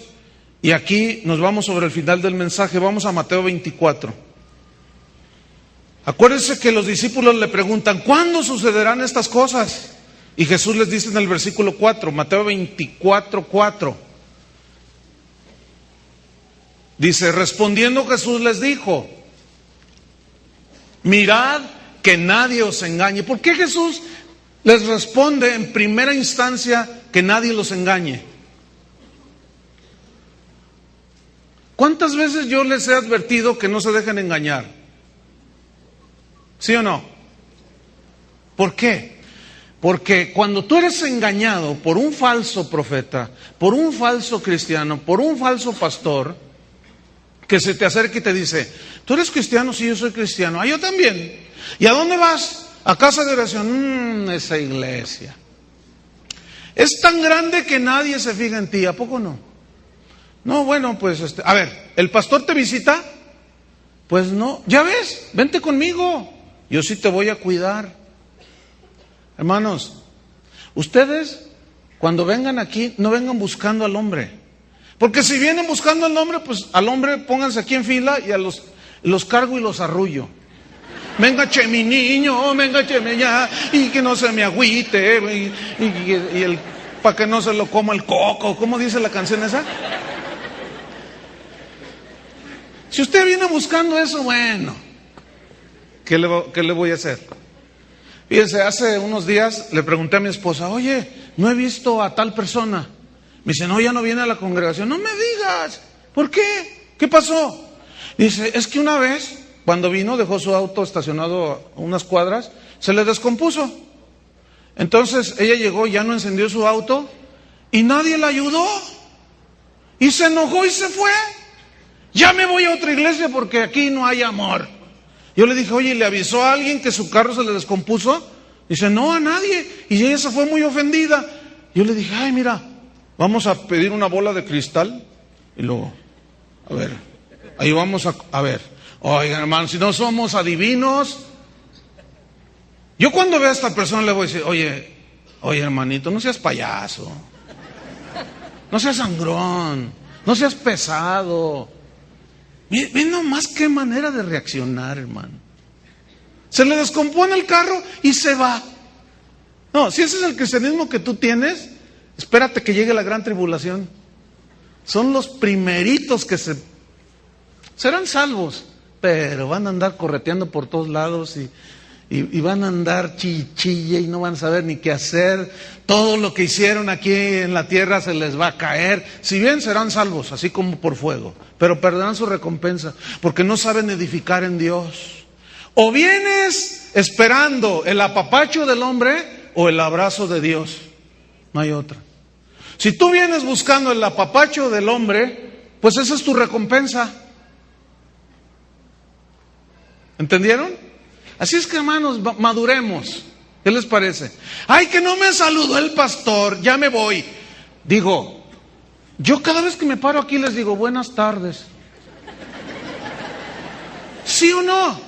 Y aquí nos vamos sobre el final del mensaje, vamos a Mateo 24. Acuérdense que los discípulos le preguntan, ¿cuándo sucederán estas cosas? Y Jesús les dice en el versículo 4, Mateo 24, 4. Dice, respondiendo Jesús les dijo, mirad que nadie os engañe. ¿Por qué Jesús les responde en primera instancia que nadie los engañe? ¿Cuántas veces yo les he advertido que no se dejen engañar? ¿Sí o no? ¿Por qué? Porque cuando tú eres engañado por un falso profeta, por un falso cristiano, por un falso pastor, que se te acerca y te dice, ¿tú eres cristiano? Sí, yo soy cristiano. Ah, yo también. ¿Y a dónde vas? A casa de oración. Esa iglesia es tan grande que nadie se fija en ti. ¿A poco no? No, bueno, pues a ver, ¿el pastor te visita? Pues no. Ya ves, vente conmigo. Yo sí te voy a cuidar. Hermanos, ustedes cuando vengan aquí, no vengan buscando al hombre. Porque si vienen buscando al hombre, pues al hombre pónganse aquí en fila y los cargo y los arrullo. Venga, che, mi niño, venga, che, ya, y que no se me agüite, y para que no se lo coma el coco. ¿Cómo dice la canción esa? Si usted viene buscando eso, bueno, ¿qué le voy a hacer? Fíjense, hace unos días le pregunté a mi esposa, oye, no he visto a tal persona. Me dice, no, ya no viene a la congregación. No me digas, ¿por qué? ¿Qué pasó? Dice, es que una vez, cuando vino, dejó su auto estacionado a unas cuadras, se le descompuso. Entonces ella llegó, ya no encendió su auto y nadie la ayudó. Y se enojó y se fue. Ya me voy a otra iglesia porque aquí no hay amor. Yo le dije, oye, ¿le avisó a alguien que su carro se le descompuso? Dice, no, a nadie. Y ella se fue muy ofendida. Yo le dije, ay, mira, vamos a pedir una bola de cristal. Y luego, a ver, ahí vamos a ver. Oigan, hermano, si no somos adivinos. Yo cuando veo a esta persona le voy a decir, oye, hermanito, no seas payaso. No seas sangrón. No seas pesado. Ven nomás qué manera de reaccionar, hermano. Se le descompone el carro y se va. No, si ese es el cristianismo que tú tienes, espérate que llegue la gran tribulación. Son los primeritos que serán salvos, pero van a andar correteando por todos lados y van a andar chille y no van a saber ni qué hacer. Todo lo que hicieron aquí en la tierra se les va a caer. Si bien serán salvos, así como por fuego, pero perderán su recompensa porque no saben edificar en Dios. O vienes esperando el apapacho del hombre o el abrazo de Dios. No hay otra. Si tú vienes buscando el apapacho del hombre, pues esa es tu recompensa. ¿Entendieron? Así es que, hermanos, maduremos. ¿Qué les parece? Ay, que no me saludó el pastor, ya me voy. Digo, yo cada vez que me paro aquí les digo, buenas tardes. ¿Sí o no?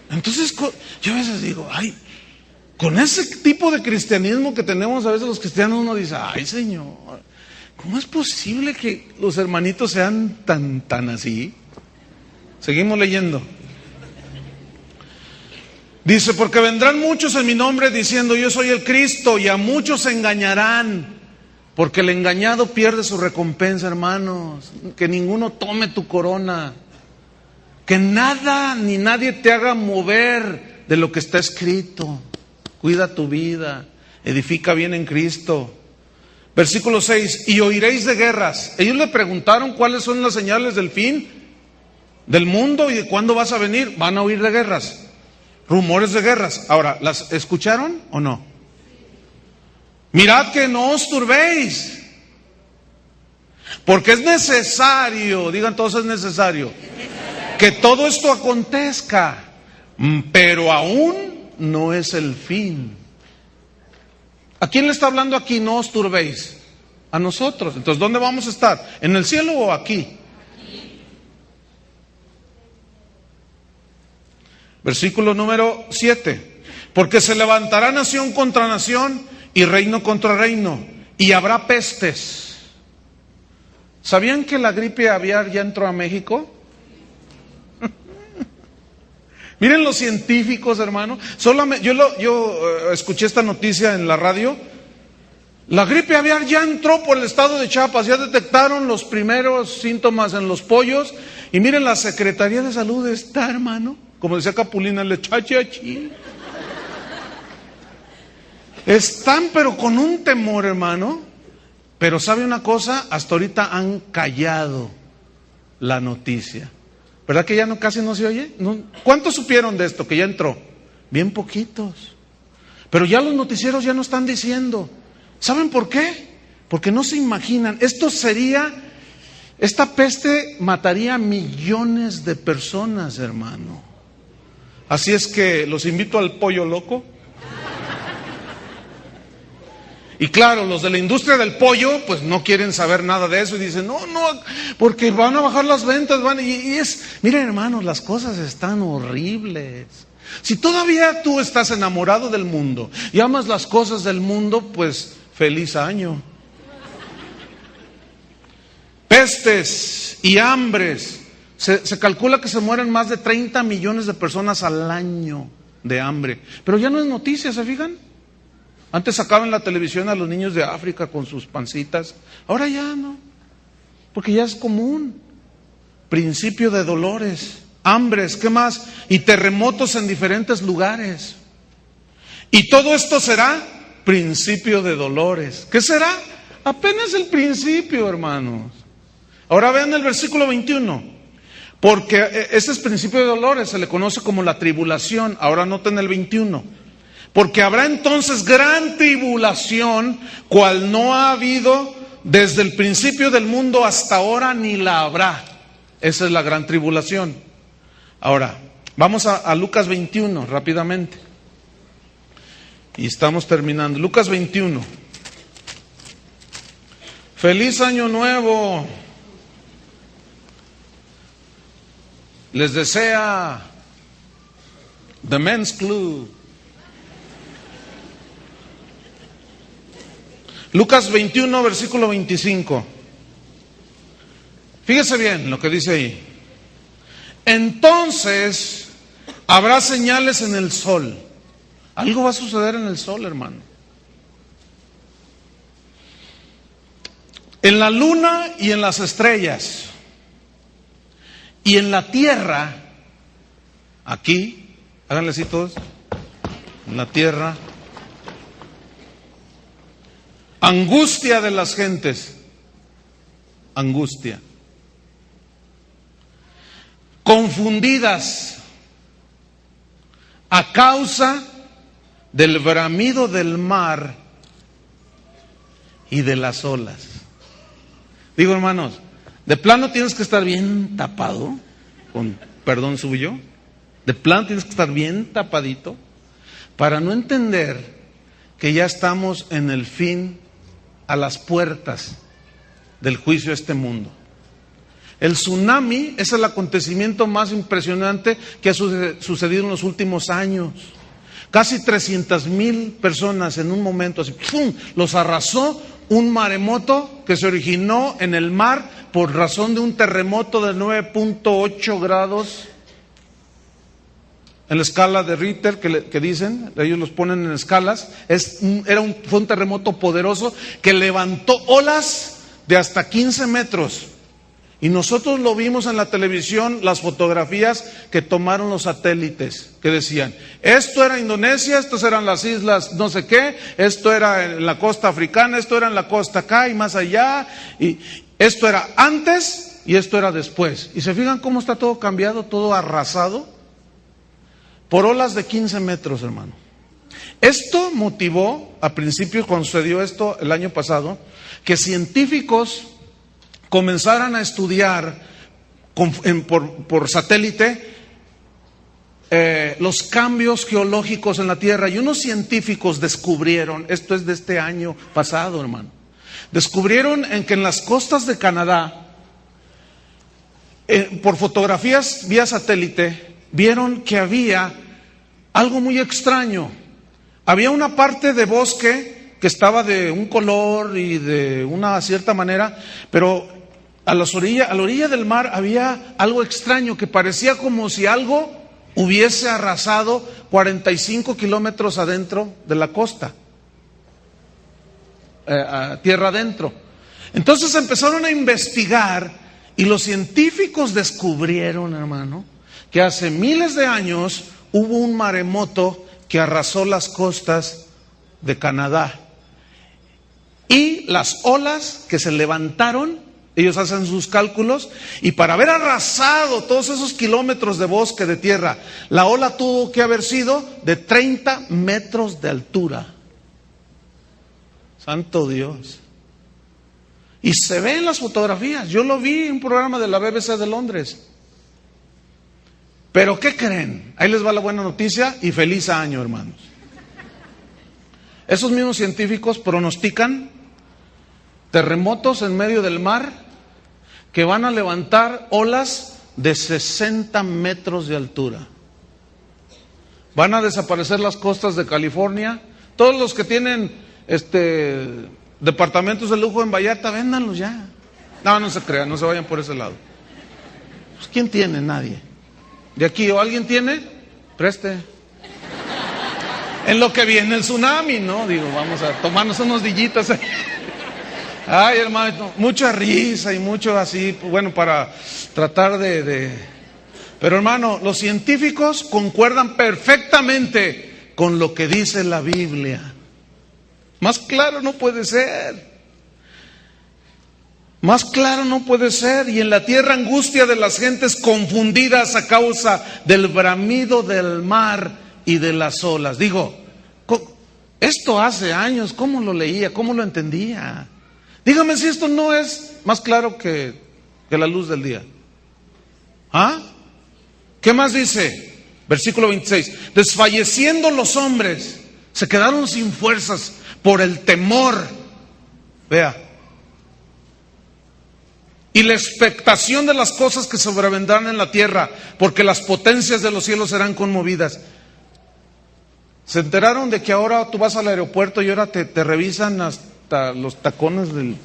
Entonces, yo a veces digo, ay, con ese tipo de cristianismo que tenemos a veces los cristianos, uno dice, ay, Señor, ¿cómo es posible que los hermanitos sean tan así? Seguimos leyendo. Dice, porque vendrán muchos en mi nombre diciendo, yo soy el Cristo, y a muchos se engañarán, porque el engañado pierde su recompensa, hermanos. Que ninguno tome tu corona, que nada ni nadie te haga mover de lo que está escrito. Cuida tu vida, edifica bien en Cristo. Versículo 6, y oiréis de guerras. Ellos le preguntaron cuáles son las señales del fin del mundo y de cuándo vas a venir. Van a oír de guerras, rumores de guerras. Ahora, ¿las escucharon o no? Mirad que no os turbéis, porque es necesario, digan todos, es necesario que todo esto acontezca, pero aún no es el fin. ¿A quién le está hablando aquí? No os turbéis. A nosotros. Entonces, ¿dónde vamos a estar? ¿En el cielo o aquí? Versículo número 7. Porque se levantará nación contra nación y reino contra reino, y habrá pestes. ¿Sabían que la gripe aviar ya entró a México? Miren los científicos, hermano. Yo escuché esta noticia en la radio. La gripe aviar ya entró por el estado de Chiapas. Ya detectaron los primeros síntomas en los pollos. Y miren, la Secretaría de Salud está, hermano, como decía Capulina, le chachachi. Están pero con un temor, hermano. Pero ¿sabe una cosa? Hasta ahorita han callado la noticia. ¿Verdad que ya no, casi no se oye? ¿Cuántos supieron de esto, que ya entró? Bien poquitos. Pero ya los noticieros ya no están diciendo. ¿Saben por qué? Porque no se imaginan. Esta peste mataría a millones de personas, hermano. Así es que los invito al pollo loco. Y claro, los de la industria del pollo, pues no quieren saber nada de eso y dicen, no, porque van a bajar las ventas, miren, hermanos, las cosas están horribles. Si todavía tú estás enamorado del mundo y amas las cosas del mundo, pues feliz año. Pestes y hambres. Se calcula que se mueren más de 30 millones de personas al año de hambre. Pero ya no es noticia, ¿se fijan? Antes sacaban en la televisión a los niños de África con sus pancitas. Ahora ya no, porque ya es común. Principio de dolores, hambres, ¿qué más? Y terremotos en diferentes lugares. Y todo esto será principio de dolores. ¿Qué será? Apenas el principio, hermanos. Ahora vean el versículo 21. Porque este es principio de dolores, se le conoce como la tribulación. Ahora noten el 21. Porque habrá entonces gran tribulación, cual no ha habido desde el principio del mundo hasta ahora, ni la habrá. Esa es la gran tribulación. Ahora, vamos a Lucas 21 rápidamente. Y estamos terminando. Lucas 21. ¡Feliz año nuevo! Les desea The Men's Club. Lucas 21, versículo 25. Fíjese bien lo que dice ahí. Entonces habrá señales en el sol. Algo va a suceder en el sol, hermano. En la luna y en las estrellas. Y en la tierra, aquí, háganle así todos, en la tierra, angustia de las gentes, angustia. Confundidas a causa del bramido del mar y de las olas. Digo, hermanos, de plano tienes que estar bien tapado, con perdón suyo, de plano tienes que estar bien tapadito para no entender que ya estamos en el fin, a las puertas del juicio de este mundo. El tsunami es el acontecimiento más impresionante que ha sucedido en los últimos años. Casi 300,000 personas en un momento, así, ¡pum!, los arrasó un maremoto que se originó en el mar por razón de un terremoto de 9.8 grados en la escala de Richter que dicen, ellos los ponen en escalas. Fue un terremoto poderoso que levantó olas de hasta 15 metros. Y nosotros lo vimos en la televisión, las fotografías que tomaron los satélites, que decían, esto era Indonesia, estas eran las islas no sé qué, esto era en la costa africana, esto era en la costa acá y más allá, y esto era antes y esto era después. Y se fijan cómo está todo cambiado, todo arrasado, por olas de 15 metros, hermano. Esto motivó, a principios cuando sucedió esto el año pasado, que científicos comenzaran a estudiar por satélite los cambios geológicos en la Tierra. Y unos científicos descubrieron, esto es de este año pasado, hermano, descubrieron que en las costas de Canadá, por fotografías vía satélite, vieron que había algo muy extraño. Había una parte de bosque que estaba de un color y de una cierta manera, pero a la orilla del mar había algo extraño que parecía como si algo hubiese arrasado 45 kilómetros adentro de la costa, tierra adentro. Entonces empezaron a investigar y los científicos descubrieron, hermano, que hace miles de años hubo un maremoto que arrasó las costas de Canadá. Y las olas que se levantaron, ellos hacen sus cálculos, y para haber arrasado todos esos kilómetros de bosque, de tierra, la ola tuvo que haber sido de 30 metros de altura. Santo Dios. Y se ve en las fotografías. Yo lo vi en un programa de la BBC de Londres. Pero ¿qué creen? Ahí les va la buena noticia y feliz año, hermanos. Esos mismos científicos pronostican terremotos en medio del mar que van a levantar olas de 60 metros de altura. Van a desaparecer las costas de California. Todos los que tienen departamentos de lujo en Vallarta, véndanlos ya. No se crean, no se vayan por ese lado. Pues, ¿quién tiene? Nadie. ¿De aquí o alguien tiene? Preste. En lo que viene el tsunami, ¿no? Digo, vamos a tomarnos unos dillitas. Ay, hermano, mucha risa y mucho así, bueno, para tratar Pero, hermano, los científicos concuerdan perfectamente con lo que dice la Biblia. Más claro no puede ser. Más claro no puede ser. Y en la tierra angustia de las gentes confundidas a causa del bramido del mar y de las olas. Digo, esto hace años, ¿cómo lo leía? ¿Cómo lo entendía? Dígame si esto no es más claro que la luz del día. ¿Ah? ¿Qué más dice? Versículo 26. Desfalleciendo los hombres, se quedaron sin fuerzas por el temor. Vea. Y la expectación de las cosas que sobrevendrán en la tierra, porque las potencias de los cielos serán conmovidas. ¿Se enteraron de que ahora tú vas al aeropuerto y ahora te revisan hasta los tacones del...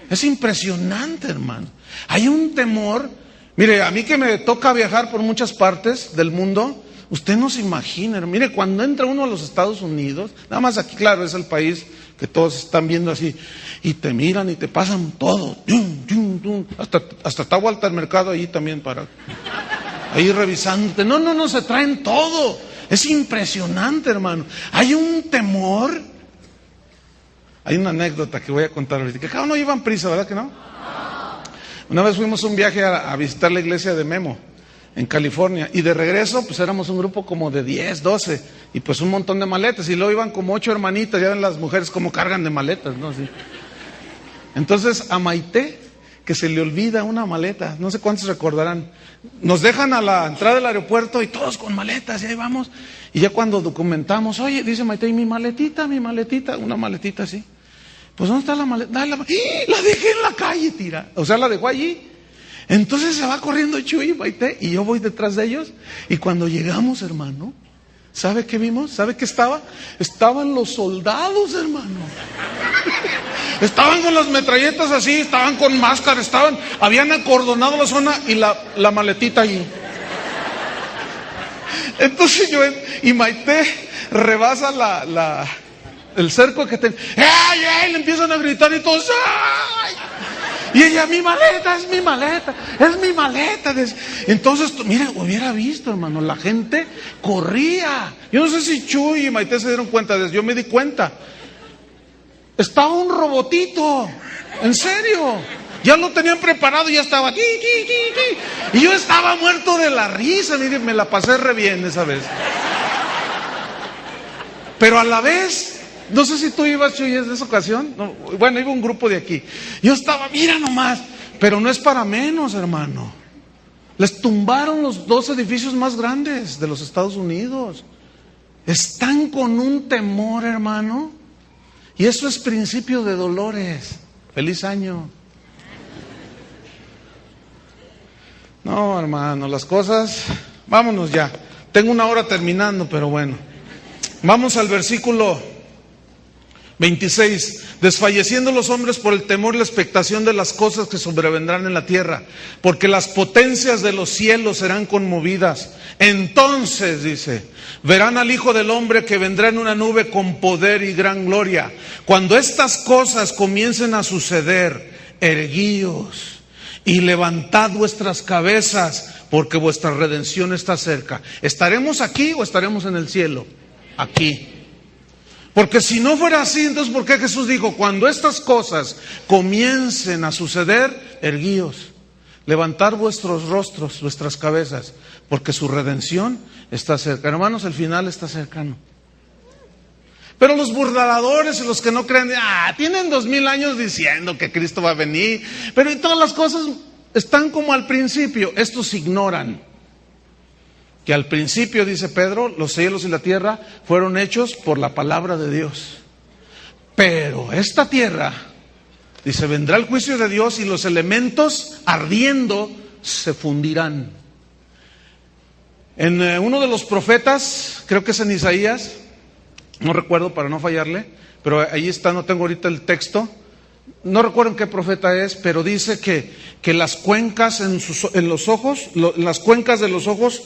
Es impresionante, hermano. Hay un temor. Mire, a mí que me toca viajar por muchas partes del mundo, Usted no se imagina, mire, cuando entra uno a los Estados Unidos, nada más aquí, claro, es el país que todos están viendo así, y te miran y te pasan todo, hasta está Walter Mercado ahí también para, ahí revisándote, no, se traen todo, es impresionante, hermano, hay un temor. Hay una anécdota que voy a contar ahorita, que cada uno llevan prisa, ¿verdad que no? Una vez fuimos un viaje a visitar la iglesia de Memo, en California, y de regreso pues éramos un grupo como de 10, 12, y pues un montón de maletas, y luego iban como 8 hermanitas, ya ven las mujeres como cargan de maletas, ¿no? Así. Entonces a Maite, que se le olvida una maleta, no sé cuántos recordarán, nos dejan a la entrada del aeropuerto y todos con maletas, y ahí vamos, y ya cuando documentamos, oye, dice Maite, ¿y mi maletita, una maletita así? Pues ¿dónde está la maleta? La dejé en la calle, tira, o sea, la dejó allí. Entonces se va corriendo Chuy y Maite, y yo voy detrás de ellos, y cuando llegamos, hermano, ¿sabe qué vimos? ¿Sabe qué estaba? Estaban los soldados, hermano. Estaban con las metralletas así, estaban con máscara, habían acordonado la zona y la maletita allí. Entonces y Maite rebasa el cerco que tenía. ¡Ay! Le empiezan a gritar y todos, ¡ay! Y ella, mi maleta. Entonces, mire, hubiera visto, hermano, la gente corría. Yo no sé si Chuy y Maite se dieron cuenta de eso, yo me di cuenta. Estaba un robotito, en serio. Ya lo tenían preparado y ya estaba. Y yo estaba muerto de la risa, mire, me la pasé re bien esa vez. Pero a la vez, no sé si tú ibas, Chuy, en esa ocasión. No, bueno, iba un grupo de aquí. Yo estaba, mira nomás, pero no es para menos, hermano. Les tumbaron los 2 edificios más grandes de los Estados Unidos. Están con un temor, hermano. Y eso es principio de dolores. Feliz año. No, hermano, las cosas, vámonos ya. Tengo 1 hora terminando, pero bueno. Vamos al versículo 26. Desfalleciendo los hombres por el temor y la expectación de las cosas que sobrevendrán en la tierra, porque las potencias de los cielos serán conmovidas. Entonces, dice, verán al Hijo del Hombre que vendrá en una nube con poder y gran gloria. Cuando estas cosas comiencen a suceder, erguíos y levantad vuestras cabezas, porque vuestra redención está cerca. ¿Estaremos aquí o estaremos en el cielo? Aquí. Porque si no fuera así, entonces ¿por qué Jesús dijo, cuando estas cosas comiencen a suceder, erguíos, levantad vuestros rostros, vuestras cabezas, porque su redención está cerca? Hermanos, el final está cercano. Pero los burladores y los que no creen, tienen 2000 años diciendo que Cristo va a venir, pero todas las cosas están como al principio. Estos ignoran que al principio, dice Pedro, los cielos y la tierra fueron hechos por la palabra de Dios. Pero esta tierra, dice, vendrá el juicio de Dios y los elementos ardiendo se fundirán. En uno de los profetas, creo que es en Isaías, no recuerdo para no fallarle, pero ahí está, no tengo ahorita el texto, no recuerdo en qué profeta es, pero dice que las cuencas en los ojos, las cuencas de los ojos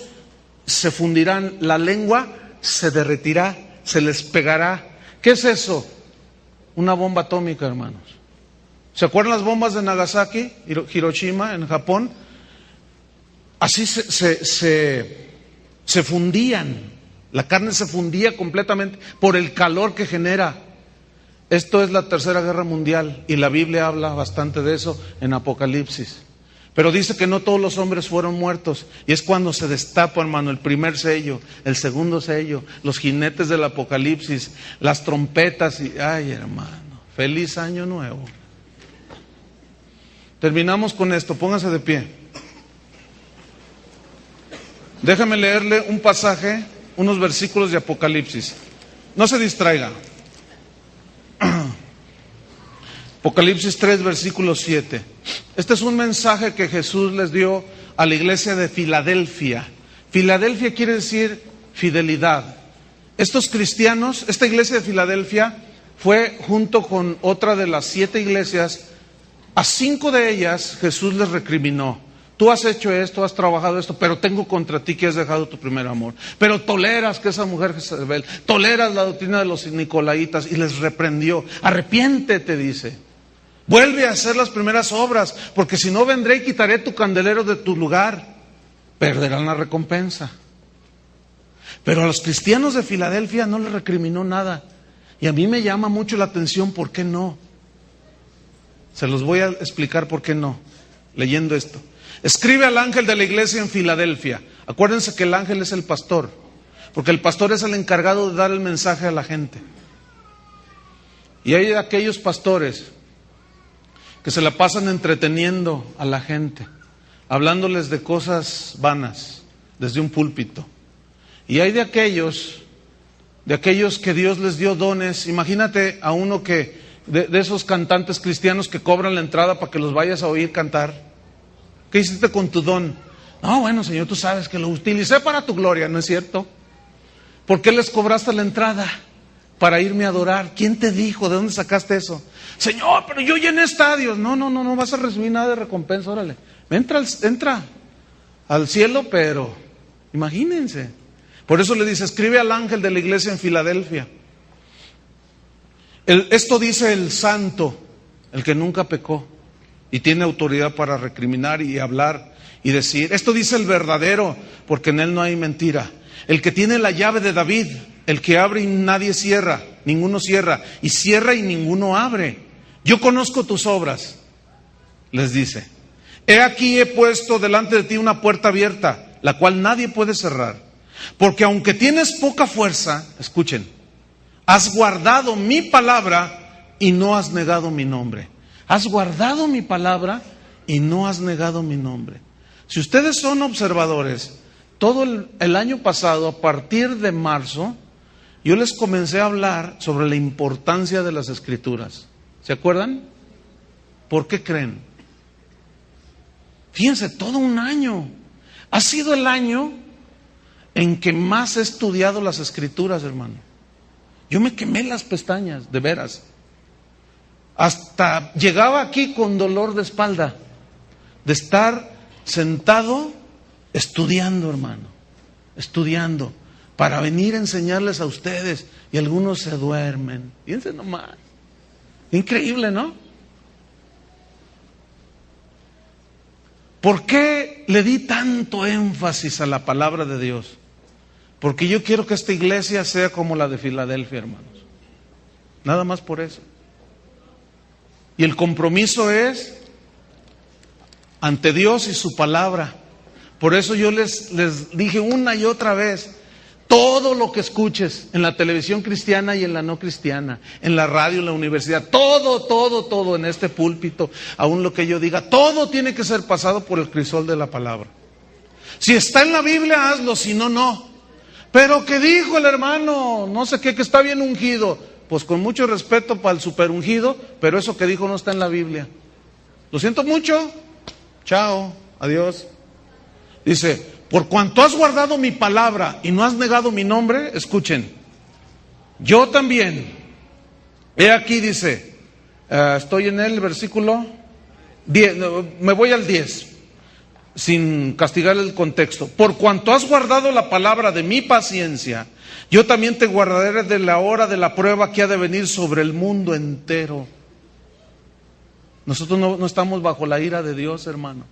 se fundirán, la lengua se derretirá, se les pegará. ¿Qué es eso? Una bomba atómica, hermanos. ¿Se acuerdan las bombas de Nagasaki, Hiroshima, en Japón? Así se fundían, la carne se fundía completamente por el calor que genera. Esto es la Tercera Guerra Mundial y la Biblia habla bastante de eso en Apocalipsis. Pero dice que no todos los hombres fueron muertos. Y es cuando se destapa, hermano, el primer sello, el segundo sello, los jinetes del Apocalipsis, las trompetas. Ay, hermano, feliz año nuevo. Terminamos con esto, pónganse de pie. Déjame leerle un pasaje, unos versículos de Apocalipsis. No se distraiga. Apocalipsis 3, versículo 7. Este es un mensaje que Jesús les dio a la iglesia de Filadelfia. Filadelfia quiere decir fidelidad. Estos cristianos, esta iglesia de Filadelfia fue junto con otra de las 7 iglesias, a 5 de ellas Jesús les recriminó. Tú has hecho esto, has trabajado esto, pero tengo contra ti que has dejado tu primer amor. Pero toleras que esa mujer Jezabel, toleras la doctrina de los nicolaitas, y les reprendió. Arrepiéntete, dice. Vuelve a hacer las primeras obras, porque si no vendré y quitaré tu candelero de tu lugar. Perderán la recompensa. Pero a los cristianos de Filadelfia no les recriminó nada. Y a mí me llama mucho la atención, ¿por qué no? Se los voy a explicar por qué no, leyendo esto. Escribe al ángel de la iglesia en Filadelfia. Acuérdense que el ángel es el pastor, porque el pastor es el encargado de dar el mensaje a la gente. Y hay aquellos pastores que se la pasan entreteniendo a la gente, hablándoles de cosas vanas desde un púlpito. Y hay de aquellos que Dios les dio dones. Imagínate a uno que de esos cantantes cristianos que cobran la entrada para que los vayas a oír cantar. ¿Qué hiciste con tu don? No, bueno, Señor, tú sabes que lo utilicé para tu gloria, ¿no es cierto? ¿Por qué les cobraste la entrada? Para irme a adorar. ¿Quién te dijo? ¿De dónde sacaste eso? Señor, pero yo llené estadios. No vas a recibir nada de recompensa, órale. Entra al cielo, pero imagínense. Por eso le dice, escribe al ángel de la iglesia en Filadelfia. Esto dice el santo, el que nunca pecó y tiene autoridad para recriminar y hablar y decir. Esto dice el verdadero, porque en él no hay mentira. El que tiene la llave de David, el que abre y nadie cierra, ninguno cierra, y cierra y ninguno abre. Yo conozco tus obras, les dice. He aquí he puesto delante de ti una puerta abierta, la cual nadie puede cerrar. Porque aunque tienes poca fuerza, escuchen, has guardado mi palabra y no has negado mi nombre. Has guardado mi palabra y no has negado mi nombre. Si ustedes son observadores, todo el año pasado, a partir de marzo, yo les comencé a hablar sobre la importancia de las Escrituras. ¿Se acuerdan? ¿Por qué creen? Fíjense, todo un año. Ha sido el año en que más he estudiado las Escrituras, hermano. Yo me quemé las pestañas, de veras. Hasta llegaba aquí con dolor de espalda, de estar sentado estudiando, hermano. Estudiando, para venir a enseñarles a ustedes. Y algunos se duermen. Fíjense nomás. Increíble, ¿no? ¿Por qué le di tanto énfasis a la palabra de Dios? Porque yo quiero que esta iglesia sea como la de Filadelfia, hermanos. Nada más por eso. Y el compromiso es ante Dios y su palabra. Por eso yo les dije una y otra vez, todo lo que escuches en la televisión cristiana y en la no cristiana, en la radio, en la universidad, todo en este púlpito, aún lo que yo diga, todo tiene que ser pasado por el crisol de la palabra. Si está en la Biblia, hazlo, si no, no. Pero ¿qué dijo el hermano? No sé qué, que está bien ungido. Pues con mucho respeto para el super ungido, pero eso que dijo no está en la Biblia. Lo siento mucho. Chao, adiós. Dice, por cuanto has guardado mi palabra y no has negado mi nombre, escuchen, yo también. He aquí, dice, estoy en el versículo 10, me voy al 10. Sin castigar el contexto. Por cuanto has guardado la palabra de mi paciencia, yo también te guardaré de la hora de la prueba que ha de venir sobre el mundo entero. Nosotros no estamos bajo la ira de Dios, hermano.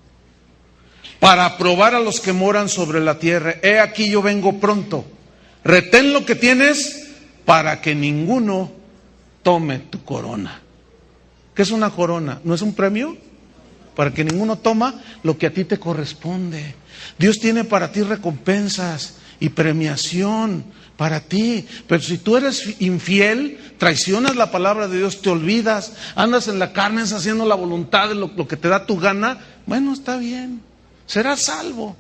Para probar a los que moran sobre la tierra. He aquí yo vengo pronto. Retén lo que tienes para que ninguno tome tu corona. ¿Qué es una corona? ¿No es un premio? Para que ninguno toma lo que a ti te corresponde. Dios tiene para ti recompensas y premiación para ti. Pero si tú eres infiel, traicionas la palabra de Dios, te olvidas, andas en la carne haciendo la voluntad de lo que te da tu gana, bueno, está bien, serás salvo.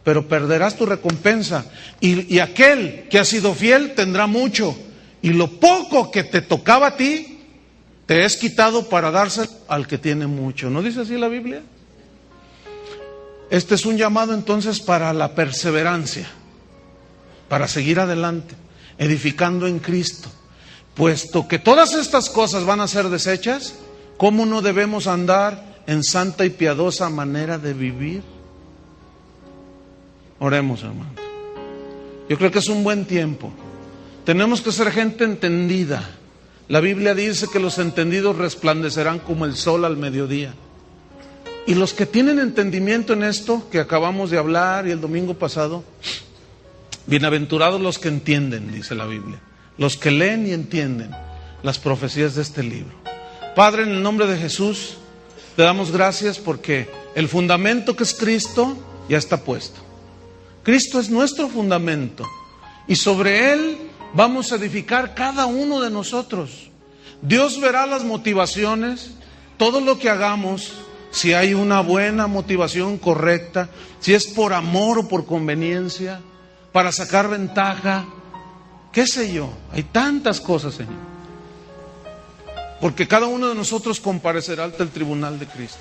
Pero perderás tu recompensa. Y aquel que ha sido fiel tendrá mucho. Y lo poco que te tocaba a ti, te es quitado para dárselo al que tiene mucho. ¿No dice así la Biblia? Este es un llamado entonces para la perseverancia, para seguir adelante, edificando en Cristo. Puesto que todas estas cosas van a ser deshechas, ¿cómo no debemos andar en santa y piadosa manera de vivir? Oremos, hermano. Yo creo que es un buen tiempo. Tenemos que ser gente entendida. La Biblia dice que los entendidos resplandecerán como el sol al mediodía. Y los que tienen entendimiento en esto que acabamos de hablar y el domingo pasado, bienaventurados los que entienden, dice la Biblia, los que leen y entienden las profecías de este libro. Padre, en el nombre de Jesús, te damos gracias porque el fundamento que es Cristo ya está puesto. Cristo es nuestro fundamento y sobre Él vamos a edificar cada uno de nosotros. Dios verá las motivaciones, todo lo que hagamos, si hay una buena motivación correcta, si es por amor o por conveniencia, para sacar ventaja, qué sé yo, hay tantas cosas, Señor. Porque cada uno de nosotros comparecerá ante el tribunal de Cristo.